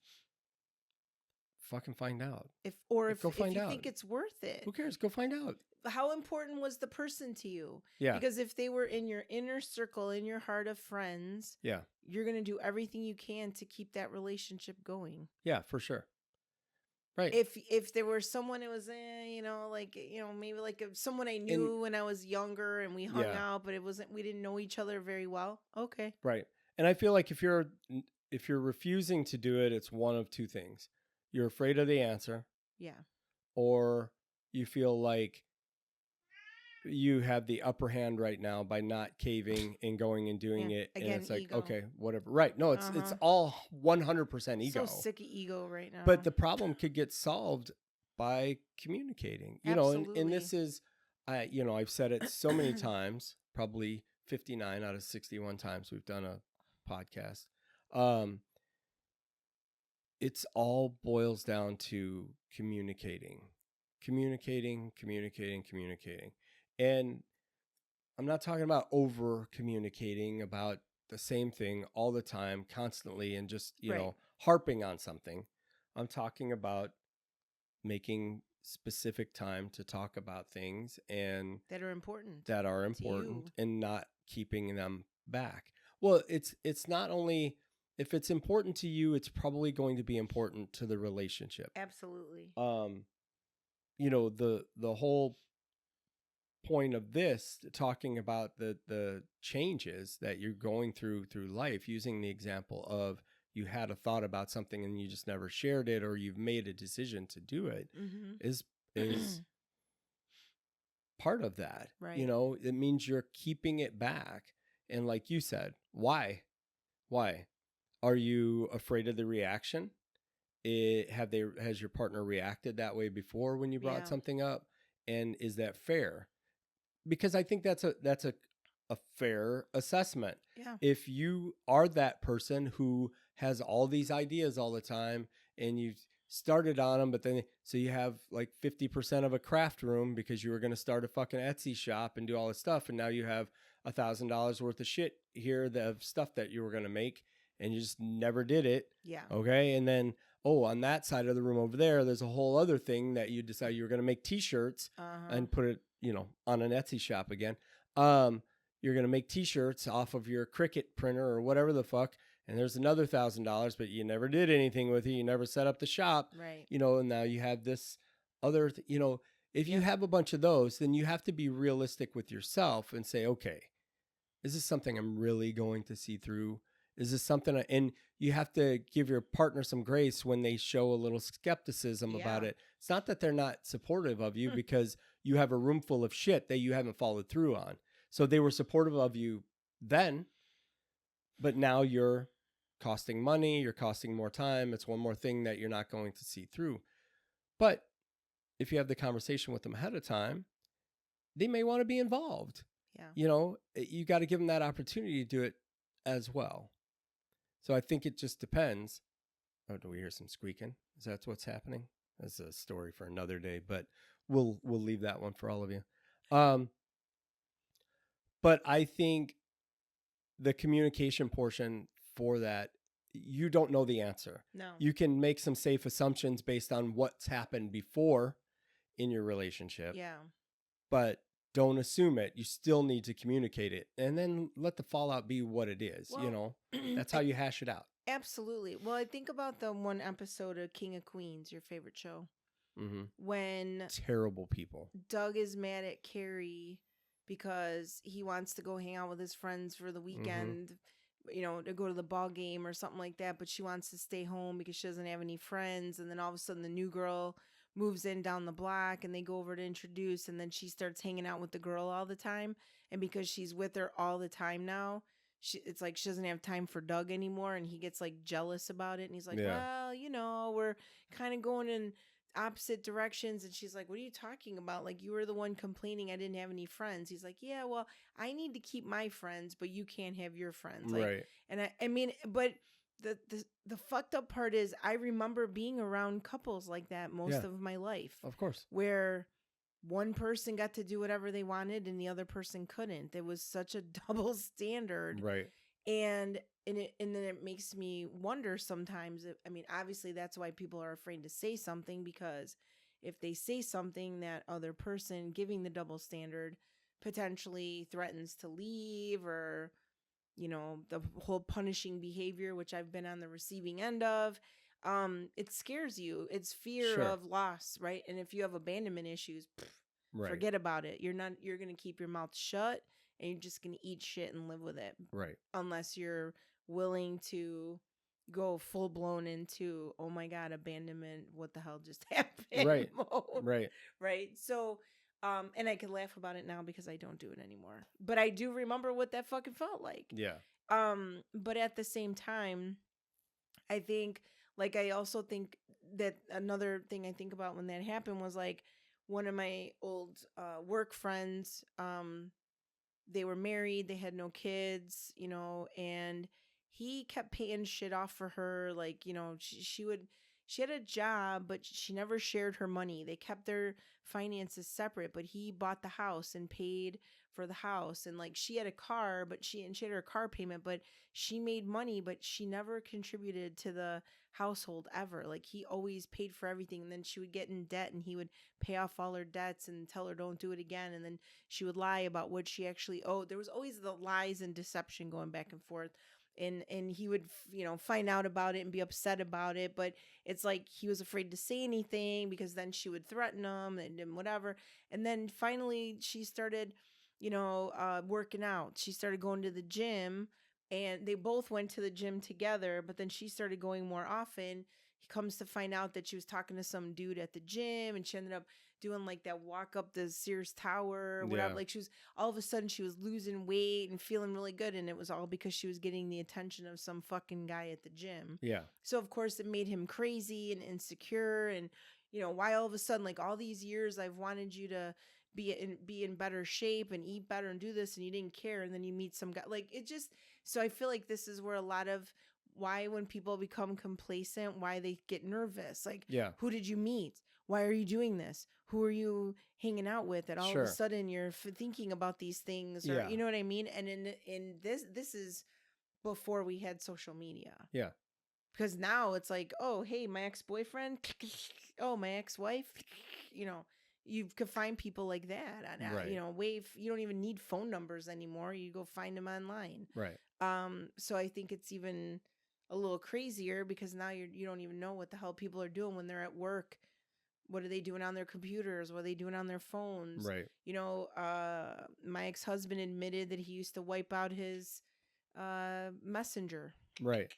fucking find out. If Go find you out. think it's worth it. Who cares? Go find out. How important was the person to you? Yeah. Because if they were in your inner circle, in your heart of friends, Yeah. you're going to do everything you can to keep that relationship going. Yeah, for sure. Right. If there were someone it was, maybe like someone I knew when I was younger and we hung out, but we didn't know each other very well. Okay. Right. And I feel like if you're refusing to do it, it's one of two things. You're afraid of the answer. Yeah. Or you feel like you have the upper hand right now by not caving and going and doing it. Again, and it's like, ego. okay, whatever. Right. No, it's all 100% ego. So sick of ego right now. But the problem could get solved by communicating. Absolutely. And this is, I've said it so many times, probably 59 out of 61 times we've done a podcast. It's all boils down to communicating. And I'm not talking about over communicating about the same thing all the time, constantly, and just, harping on something. I'm talking about making specific time to talk about things and that are important and not keeping them back. Well, it's not only if it's important to you, it's probably going to be important to the relationship. Absolutely. The whole point of this, talking about the changes that you're going through life, using the example of you had a thought about something and you just never shared it, or you've made a decision to do it, is part of that. Right. It means you're keeping it back. And like you said, why? Are you afraid of the reaction? Has your partner reacted that way before when you brought something up? And is that fair? Because I think that's a fair assessment. Yeah. If you are that person who has all these ideas all the time and you've started on them, but then so you have like 50% of a craft room because you were going to start a fucking Etsy shop and do all this stuff, and now you have $1,000 worth of shit here, of stuff that you were going to make, and you just never did it. Yeah. Okay. And then, on that side of the room over there's a whole other thing that you decided you were going to make t-shirts and put it, on an Etsy shop again. You're going to make t-shirts off of your Cricut printer or whatever the fuck. And there's another $1,000, but you never did anything with it. You never set up the shop, right? And now you have this other, if you have a bunch of those, then you have to be realistic with yourself and say, okay, is this something I'm really going to see through? Is this something, and you have to give your partner some grace when they show a little skepticism about it. It's not that they're not supportive of you because you have a room full of shit that you haven't followed through on. So they were supportive of you then, but now you're costing money, you're costing more time. It's one more thing that you're not going to see through. But if you have the conversation with them ahead of time, they may want to be involved. Yeah. You got to give them that opportunity to do it as well. So I think it just depends. Oh, do we hear some squeaking? Is that what's happening? That's a story for another day, but we'll leave that one for all of you. But I think the communication portion for that, you don't know the answer. No. You can make some safe assumptions based on what's happened before in your relationship. Yeah. But don't assume it. You still need to communicate it, and then let the fallout be what it is. Well, that's how you hash it out. Absolutely. Well, I think about the one episode of King of Queens, your favorite show, when terrible people. Doug is mad at Carrie because he wants to go hang out with his friends for the weekend, to go to the ball game or something like that, but she wants to stay home because she doesn't have any friends. And then all of a sudden the new girl moves in down the block and they go over to introduce, and then she starts hanging out with the girl all the time. And because she's with her all the time now, it's like she doesn't have time for Doug anymore, and he gets like jealous about it. And he's like, well, we're kind of going in opposite directions. And she's like, what are you talking about? Like, you were the one complaining I didn't have any friends. He's like, yeah, well, I need to keep my friends, but you can't have your friends. Like, right. And I mean, but the fucked up part is I remember being around couples like that most of my life. Of course. Where one person got to do whatever they wanted and the other person couldn't. There was such a double standard. Right. And and then it makes me wonder sometimes. I mean, obviously that's why people are afraid to say something, because if they say something, that other person giving the double standard potentially threatens to leave, or the whole punishing behavior, which I've been on the receiving end of. It scares you. It's fear Sure. of loss, right? And if you have abandonment issues, Right. forget about it. You're going to keep your mouth shut, and you're just going to eat shit and live with it. Right. Unless you're willing to go full blown into, oh my God, abandonment, what the hell just happened? Right. Mode. Right. Right. So, and I can laugh about it now because I don't do it anymore. But I do remember what that fucking felt like. Yeah. But at the same time, I think, like, I also think that another thing I think about when that happened was, like, one of my old work friends, they were married, they had no kids, and he kept paying shit off for her. Like, she had a job, but she never shared her money. They kept their finances separate, but he bought the house and paid for the house. And like, she had a car, but she had her car payment, but she made money, but she never contributed to the household ever. Like, he always paid for everything. And then she would get in debt, and he would pay off all her debts and tell her don't do it again. And then she would lie about what she actually owed. There was always the lies and deception going back and forth. And he would, find out about it and be upset about it. But it's like he was afraid to say anything, because then she would threaten him and whatever. And then finally she started, working out. She started going to the gym, and they both went to the gym together. But then she started going more often. He comes to find out that she was talking to some dude at the gym, and she ended up doing like that walk up the Sears Tower or whatever. Yeah. Like, she was, all of a sudden she was losing weight and feeling really good. And it was all because she was getting the attention of some fucking guy at the gym. Yeah. So of course it made him crazy and insecure. And, why all of a sudden, like, all these years I've wanted you to be in better shape and eat better and do this, and you didn't care. And then you meet some guy, like, it just, so I feel like this is where a lot of why, when people become complacent, why they get nervous. Like, Yeah. who did you meet? Why are you doing this? Who are you hanging out with? And all Sure. of a sudden you're thinking about these things, or Yeah. you know what I mean? And in this is before we had social media. Yeah. Because now it's like, oh, hey, my ex-boyfriend, oh, my ex-wife, you could find people like that. And, Right. Wave, you don't even need phone numbers anymore. You go find them online. Right. So I think it's even a little crazier, because now you don't even know what the hell people are doing when they're at work. What are they doing on their computers? What are they doing on their phones? Right. My ex-husband admitted that he used to wipe out his messenger. Right.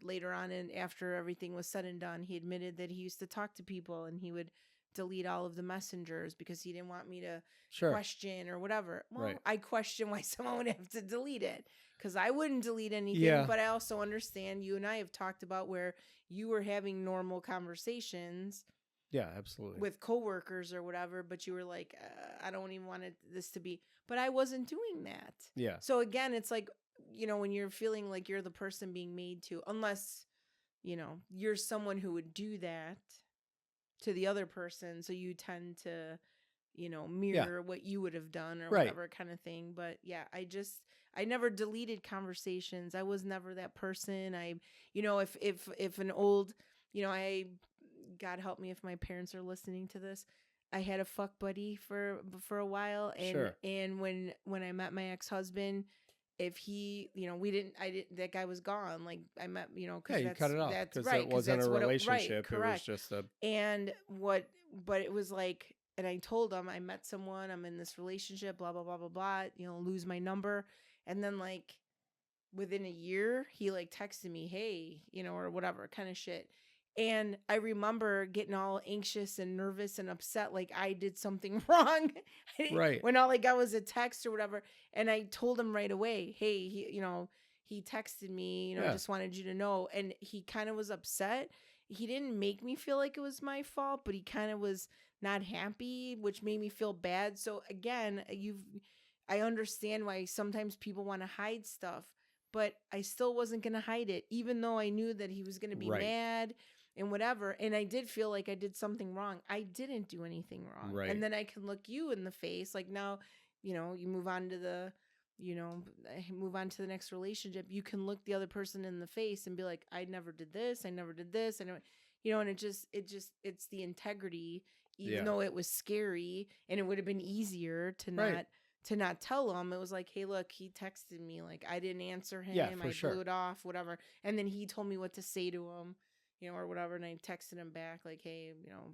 Later on, and after everything was said and done, he admitted that he used to talk to people, and he would delete all of the messengers because he didn't want me to Sure. question or whatever. Well, Right. I question why someone would have to delete it, because I wouldn't delete anything. Yeah. But I also understand, you and I have talked about where you were having normal conversations Yeah, absolutely. with coworkers or whatever, but you were like, I don't even want this to be, but I wasn't doing that. Yeah. So again, it's like, when you're feeling like you're the person being made to, unless, you're someone who would do that to the other person. So you tend to, mirror what you would have done or Right. whatever kind of thing. But yeah, I never deleted conversations. I was never that person. If an old, God help me if my parents are listening to this, I had a fuck buddy for a while. And, Sure. and when I met my ex-husband, if he, that guy was gone. Like, I met, Yeah, because you cut it off that's because right. it 'cause wasn't that's a what relationship. Right, It was correct. just a And but it was like, and I told him I met someone, I'm in this relationship, blah, blah, blah, blah, blah, lose my number. And then like within a year, he like texted me, hey, or whatever kind of shit. And I remember getting all anxious and nervous and upset, like I did something wrong. Right. When all I got was a text or whatever. And I told him right away, hey, he texted me, Yeah. just wanted you to know. And he kind of was upset. He didn't make me feel like it was my fault, but he kind of was not happy, which made me feel bad. So again, I understand why sometimes people want to hide stuff, but I still wasn't going to hide it, even though I knew that he was going to be Right. mad and whatever. And I did feel like I did something wrong. I didn't do anything wrong. Right. And then I can look you in the face. Like now, you move on to the move on to the next relationship, you can look the other person in the face and be like, I never did this. I never did this. I never, and it's the integrity, even though it was scary, and it would have been easier to not tell him. It was like, hey, look, he texted me, like, I didn't answer him. I blew it off, whatever. And then he told me what to say to him, or whatever. And I texted him back like, hey,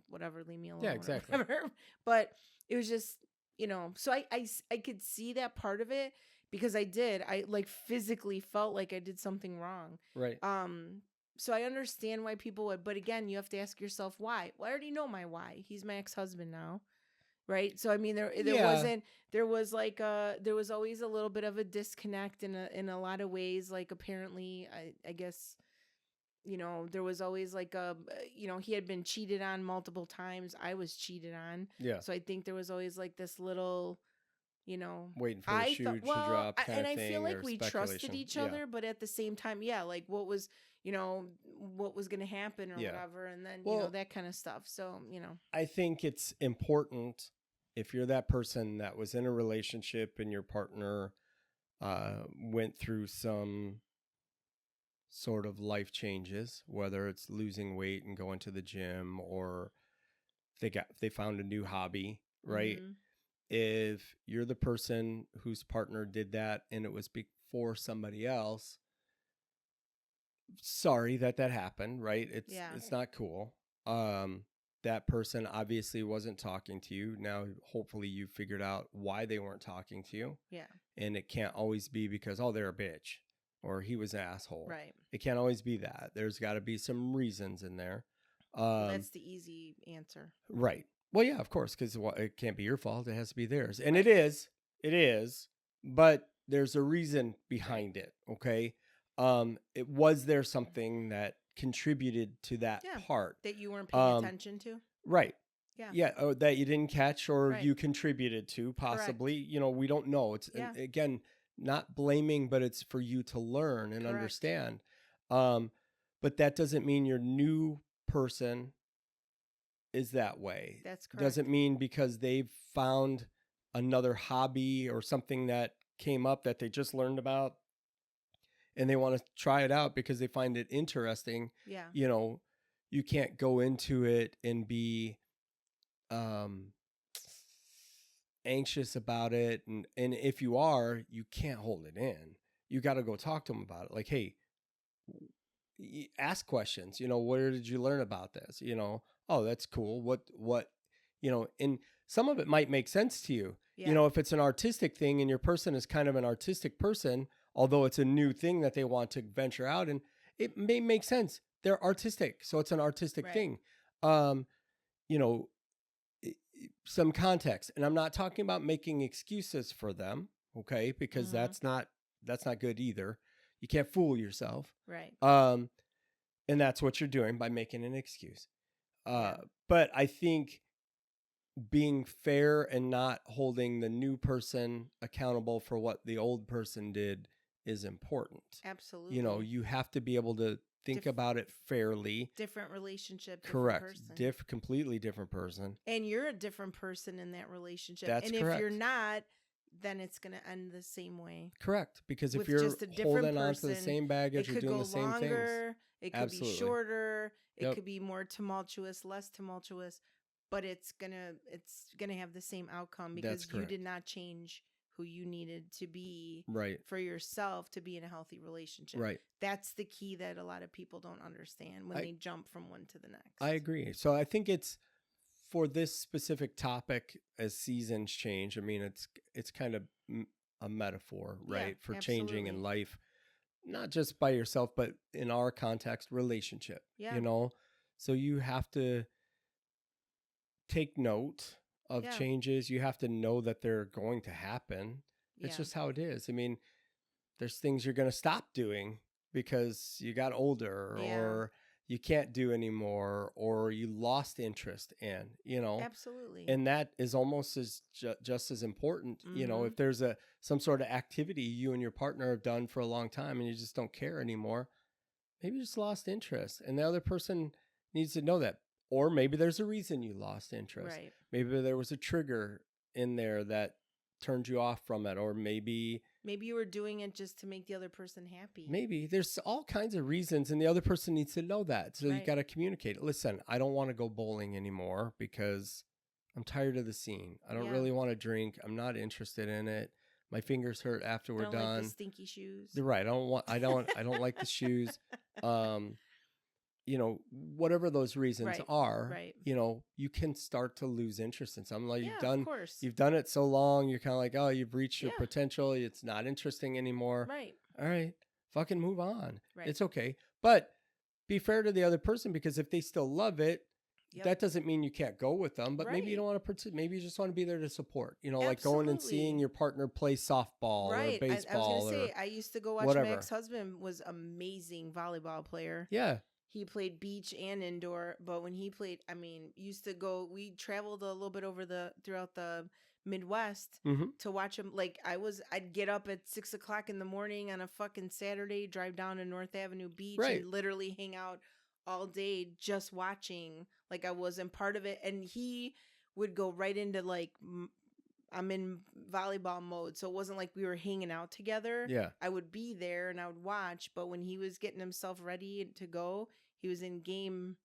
whatever, leave me alone. Yeah, exactly. But it was just, so I could see that part of it, because I like physically felt like I did something wrong. Right. So I understand why people would, but again, you have to ask yourself why. Well, I already know my why. He's my ex-husband now. Right. So, I mean, there was always a little bit of a disconnect in a lot of ways. Like, apparently, I guess, there was always like he had been cheated on multiple times. I was cheated on. Yeah. So I think there was always like this little, waiting for the shoe to drop kind and of I thing, feel like we trusted each other, but at the same time, like what was going to happen or whatever. And then, that kind of stuff. So, I think it's important, if you're that person that was in a relationship and your partner went through some sort of life changes, whether it's losing weight and going to the gym, or they found a new hobby, right? Mm-hmm. If you're the person whose partner did that and it was before somebody else, sorry that happened, right? It's not cool. That person obviously wasn't talking to you. Now, hopefully you figured out why they weren't talking to you. Yeah. And it can't always be because, they're a bitch or he was an asshole. Right. It can't always be that. There's got to be some reasons in there. That's the easy answer. Right. Well, yeah, of course, because it can't be your fault. It has to be theirs. And it is, but there's a reason behind it. Okay. It was there something that contributed to that part that you weren't paying attention to? Right. Yeah. That you didn't catch, or you contributed to, possibly. Correct. We don't know. It's again, not blaming, but it's for you to learn and understand. But that doesn't mean your new person is that way. That's correct. Doesn't mean because they've found another hobby or something that came up that they just learned about and they want to try it out because they find it interesting. Yeah. You can't go into it and be anxious about it. And if you are, you can't hold it in. You got to go talk to them about it. Like, hey, ask questions, where did you learn about this? Oh, that's cool. What, and some of it might make sense to you. Yeah. If it's an artistic thing and your person is kind of an artistic person, although it's a new thing that they want to venture out, and it may make sense. They're artistic. So it's an artistic thing. Some context, and I'm not talking about making excuses for them. Okay. Because that's not good either. You can't fool yourself. Right. And that's what you're doing by making an excuse. But I think being fair and not holding the new person accountable for what the old person did is important. Absolutely. You have to be able to think about it fairly. Different relationship. Correct. Completely different person. And you're a different person in that relationship. That's correct. And if you're not, then it's going to end the same way. Correct. Because if you're holding on to the same baggage, you're doing the same things. It could be shorter. It could be more tumultuous, less tumultuous, but it's gonna have the same outcome because you did not change who you needed to be for yourself to be in a healthy relationship. Right. That's the key that a lot of people don't understand when they jump from one to the next. I agree. So I think it's for this specific topic as seasons change. I mean, it's kind of a metaphor, right? For changing in life. Not just by yourself, but in our context, relationship, So you have to take note of changes. You have to know that they're going to happen. It's just how it is. I mean, there's things you're going to stop doing because you got older or you can't do anymore or you lost interest in, Absolutely. And that is almost as just as important, if there's some sort of activity you and your partner have done for a long time and you just don't care anymore, maybe you just lost interest and the other person needs to know that. Or maybe there's a reason you lost interest. Right. Maybe there was a trigger in there that turned you off from it, or maybe Maybe you were doing it just to make the other person happy. Maybe there's all kinds of reasons, and the other person needs to know that. So you Right. got to communicate. Listen, I don't want to go bowling anymore because I'm tired of the scene. I don't Yeah. really want to drink. I'm not interested in it. My fingers hurt after I we're don't like done. the stinky shoes. You're right. I don't like the shoes. Whatever those reasons Right, are, right. you can start to lose interest in something. Like Yeah, of course. you've done it so long, you're kind of like, oh, you've reached your Yeah. potential. It's not interesting anymore. Right. All right, fucking move on. Right. It's okay. But be fair to the other person, because if they still love it, Yep. that doesn't mean you can't go with them, but maybe you Right. don't want to participate. Maybe you just want to be there to support, like going and seeing Absolutely. your partner play softball Right. or I was baseball gonna or say I used to go watch. whatever. My ex-husband was amazing volleyball player. Yeah. He played beach and indoor, but when he played, used to go. We traveled a little bit throughout the Midwest Mm-hmm. to watch him. Like I'd get up at 6 o'clock in the morning on a fucking Saturday, drive down to North Avenue Beach, Right. and literally hang out all day just watching. Like I wasn't part of it, and he would go right into like I'm in volleyball mode, so it wasn't like we were hanging out together. Yeah. I would be there and I would watch, but when he was getting himself ready to go, he was in game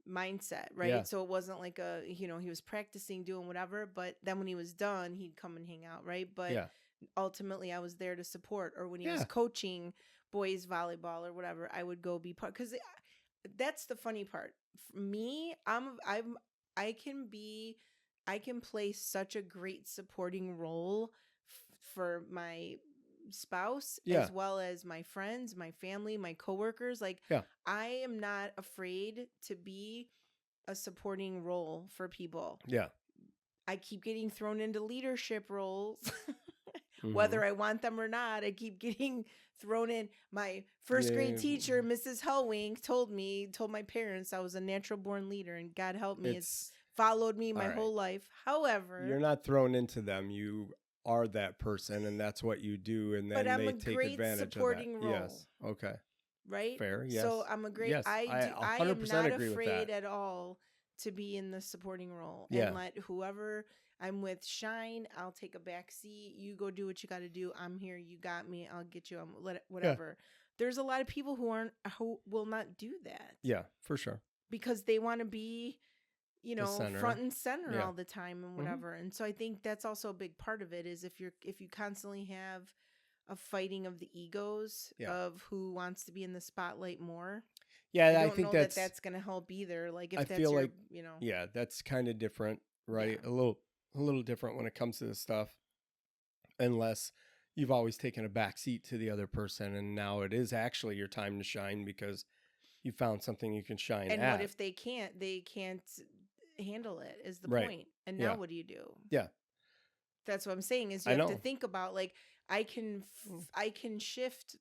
mindset, right? Yeah. So it wasn't like he was practicing, doing whatever, but then when he was done, he'd come and hang out, right? But Yeah. ultimately I was there to support, or when he was Yeah. coaching boys volleyball or whatever, I would go be part, because that's the funny part. For me, I can play such a great supporting role for my spouse, Yeah. as well as my friends, my family, my coworkers. Like, Yeah. I am not afraid to be a supporting role for people. Yeah. I keep getting thrown into leadership roles. Mhm. Whether I want them or not, I keep getting thrown in. My first grade Yeah. teacher, Mrs. Hellwink, told my parents I was a natural born leader, and God help me, it's followed me my all right. whole life. However, You're not thrown into them. You are that person, and that's what you do, and then but I'm they a take great advantage supporting of that. role. Yes. Okay. Right? Fair. Yes. So I'm a great. Yes. I am 100% not agree with afraid that. at all to be in the supporting role, Yeah. and let whoever I'm with shine. I'll take a back seat. You go do what you got to do. I'm here. You got me. I'll get you. Whatever. There's a lot of people who will not do that. Yeah, for sure. Because they want to be, center. front and center Yeah. all the time and whatever. And so I think that's also a big part of it, is if you constantly have a fighting of the egos of who wants to be in the spotlight more. Yeah, I I don't think know that's that's going to help either. Like if I that's feel your, like yeah, that's kind of different, right? Yeah. A little different when it comes to this stuff, unless you've always taken a back seat to the other person, and now it is actually your time to shine because you found something you can shine and at. what if they can't handle it is the Right. point. And now Yeah. what do you do? Yeah. That's what I'm saying, is I you have to know. think about, like, I can shift.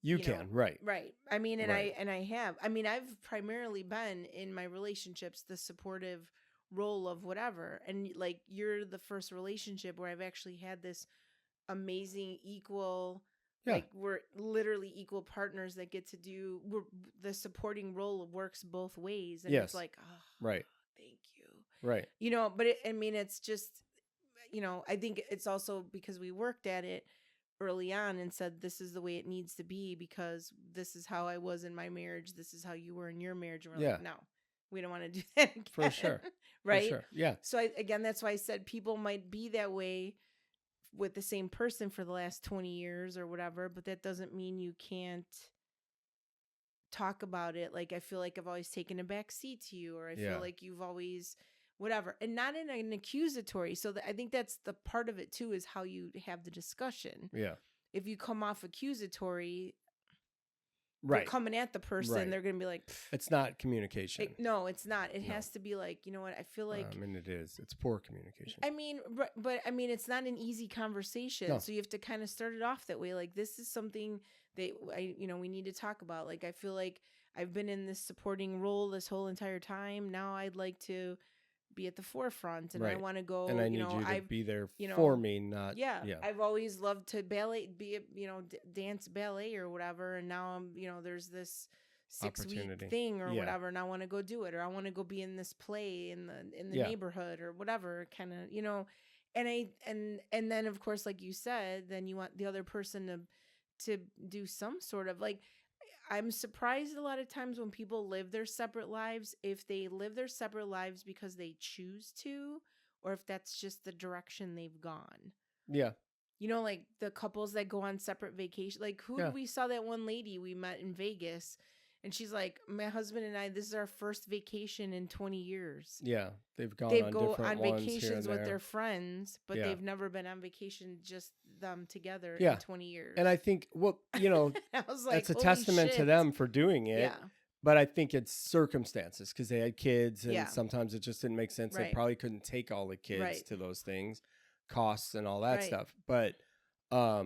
You know, can, right. Right. I mean, and Right. I have. I mean, I've primarily been in my relationships the supportive role of whatever. And like, you're the first relationship where I've actually had this amazing equal, Yeah. like, we're literally equal partners that get to do, the supporting role works both ways. And Yes. it's like, oh, Right. thank you. Right. But it's just, I think it's also because we worked at it early on and said, this is the way it needs to be, because this is how I was in my marriage. This is how you were in your marriage. And we're Yeah. like, no, we don't want to do that again. For sure. Right. For sure. Yeah. So again, that's why I said people might be that way with the same person for the last 20 years or whatever, but that doesn't mean you can't talk about it. Like, I feel like I've always taken a back seat to you, or I Yeah. feel like you've always whatever, and not in an accusatory. So I think that's the part of it too, is how you have the discussion. Yeah. If you come off accusatory, Right. they're coming at the person, Right. they're going to be like, It's not communication. no, it's not. It No. has to be like, you know what? I feel like, I mean, it is. It's poor communication. I mean, but I mean, it's not an easy conversation. No. So you have to kind of start it off that way. Like, this is something that we need to talk about. Like, I feel like I've been in this supporting role this whole entire time. Now I'd like to be at the forefront, and I Right. want to go, and I need you to I've, be there you know, for me, not yeah, yeah. I've always loved to dance ballet or whatever. And now I'm, there's this 6-week Opportunity. thing or Yeah. whatever, and I want to go do it, or I want to go be in this play in the Yeah. neighborhood or whatever kind of, And then of course, like you said, then you want the other person to do some sort of like, I'm surprised a lot of times when people live their separate lives, if they live their separate lives because they choose to, or if that's just the direction they've gone. Yeah. You know, like the couples that go on separate vacation. Like Yeah. we saw that one lady we met in Vegas, and she's like, my husband and I, this is our first vacation in 20 years. Yeah. They've gone They on go different on ones here vacations and with there. their friends, but Yeah. they've never been on vacation just them together Yeah. in 20 years. And I think, well, you know, I was like, that's a holy testament to shit. them for doing it. Yeah. But I think it's circumstances because they had kids and Yeah. sometimes it just didn't make sense. They Right. probably couldn't take all the kids Right. to those things, costs and all that Right. stuff. But But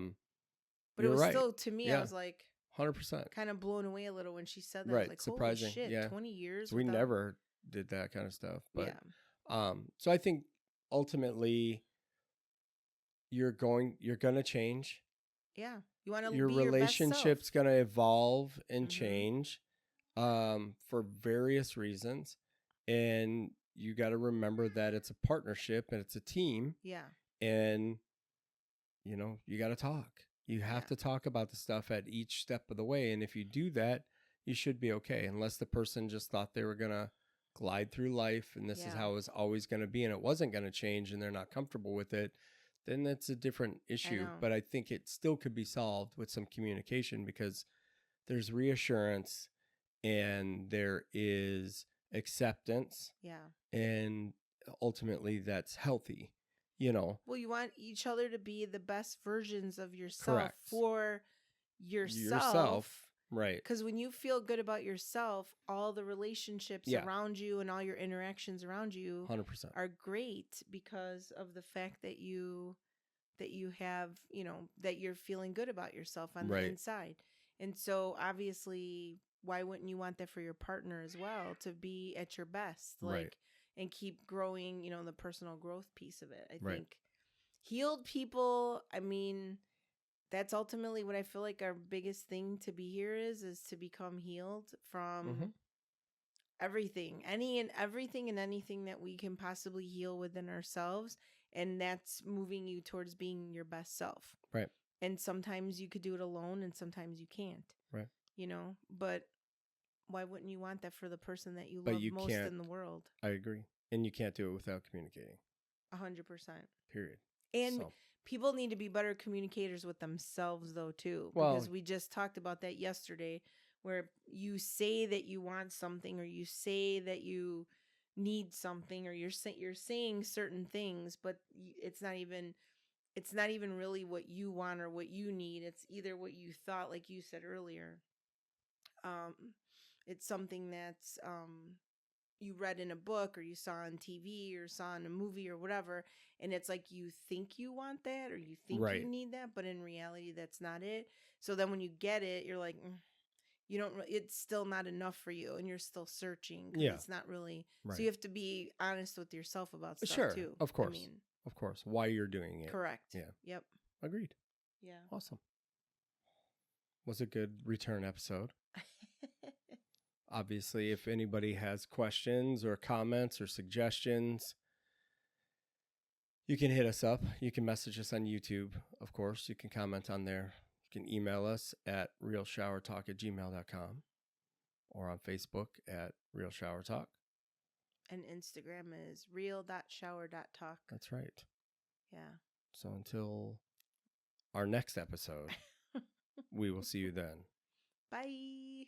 it you're was right. still, to me, Yeah. I was like 100%. kind of blown away a little when she said that. I Right. was like, Surprising. holy shit, Yeah. 20 years. So we without- never did that kind of stuff. But Yeah. so I think ultimately you're going to change. Yeah. You want to Your be your best relationship's self. going to evolve and Mhm. change for various reasons. And you got to remember that it's a partnership and it's a team. Yeah. And, you know, you got to talk. You have Yeah. to talk about the stuff at each step of the way. And if you do that, you should be okay. Unless the person just thought they were going to glide through life and this is Yeah. how it was always going to be and it wasn't going to change and they're not comfortable with it, then that's a different issue. know. But I think it still could be solved with some communication because there's reassurance and there is acceptance Yeah. and ultimately that's healthy, you know. Well, you want each other to be the best versions of yourself Correct. for yourself. Right. Because when you feel good about yourself, all the relationships Yeah. around you and all your interactions around you 100%. are great because of the fact that you have, you know, that you're feeling good about yourself on the Right. inside. And so obviously, why wouldn't you want that for your partner as well, to be at your best, like, Right. and keep growing, you know, the personal growth piece of it. I Right. think healed people, I mean, that's ultimately what I feel like our biggest thing to be here is to become healed from Mhm. everything, everything and anything that we can possibly heal within ourselves. And that's moving you towards being your best self. Right. And sometimes you could do it alone and sometimes you can't. Right. You know, but why wouldn't you want that for the person that you But love you most can't- in the world? I agree. And you can't do it without communicating. 100%. Period. And So, people need to be better communicators with themselves, though, too. Well- Because we just talked about that yesterday, where you say that you want something, or you say that you need something, or you're saying certain things, but it's not even really what you want or what you need. It's either what you thought, like you said earlier. It's something that's you read in a book or you saw on TV or saw in a movie or whatever, and it's like you think you want that or you think Right. you need that, but in reality that's not it. So then when you get it, you're like, you don't it's still not enough for you, and you're still searching 'cause Yeah. it's not really. Right. So you have to be honest with yourself about stuff Sure, too. of course. I mean, of course, why you're doing it. correct. Yeah. Yep. Agreed. Yeah. Awesome. Was a good return episode. Obviously, if anybody has questions or comments or suggestions, you can hit us up. You can message us on YouTube, of course. You can comment on there. You can email us at realshowertalk@gmail.com or on Facebook at Real Shower Talk. And Instagram is real.shower.talk. That's right. Yeah. So until our next episode, we will see you then. Bye.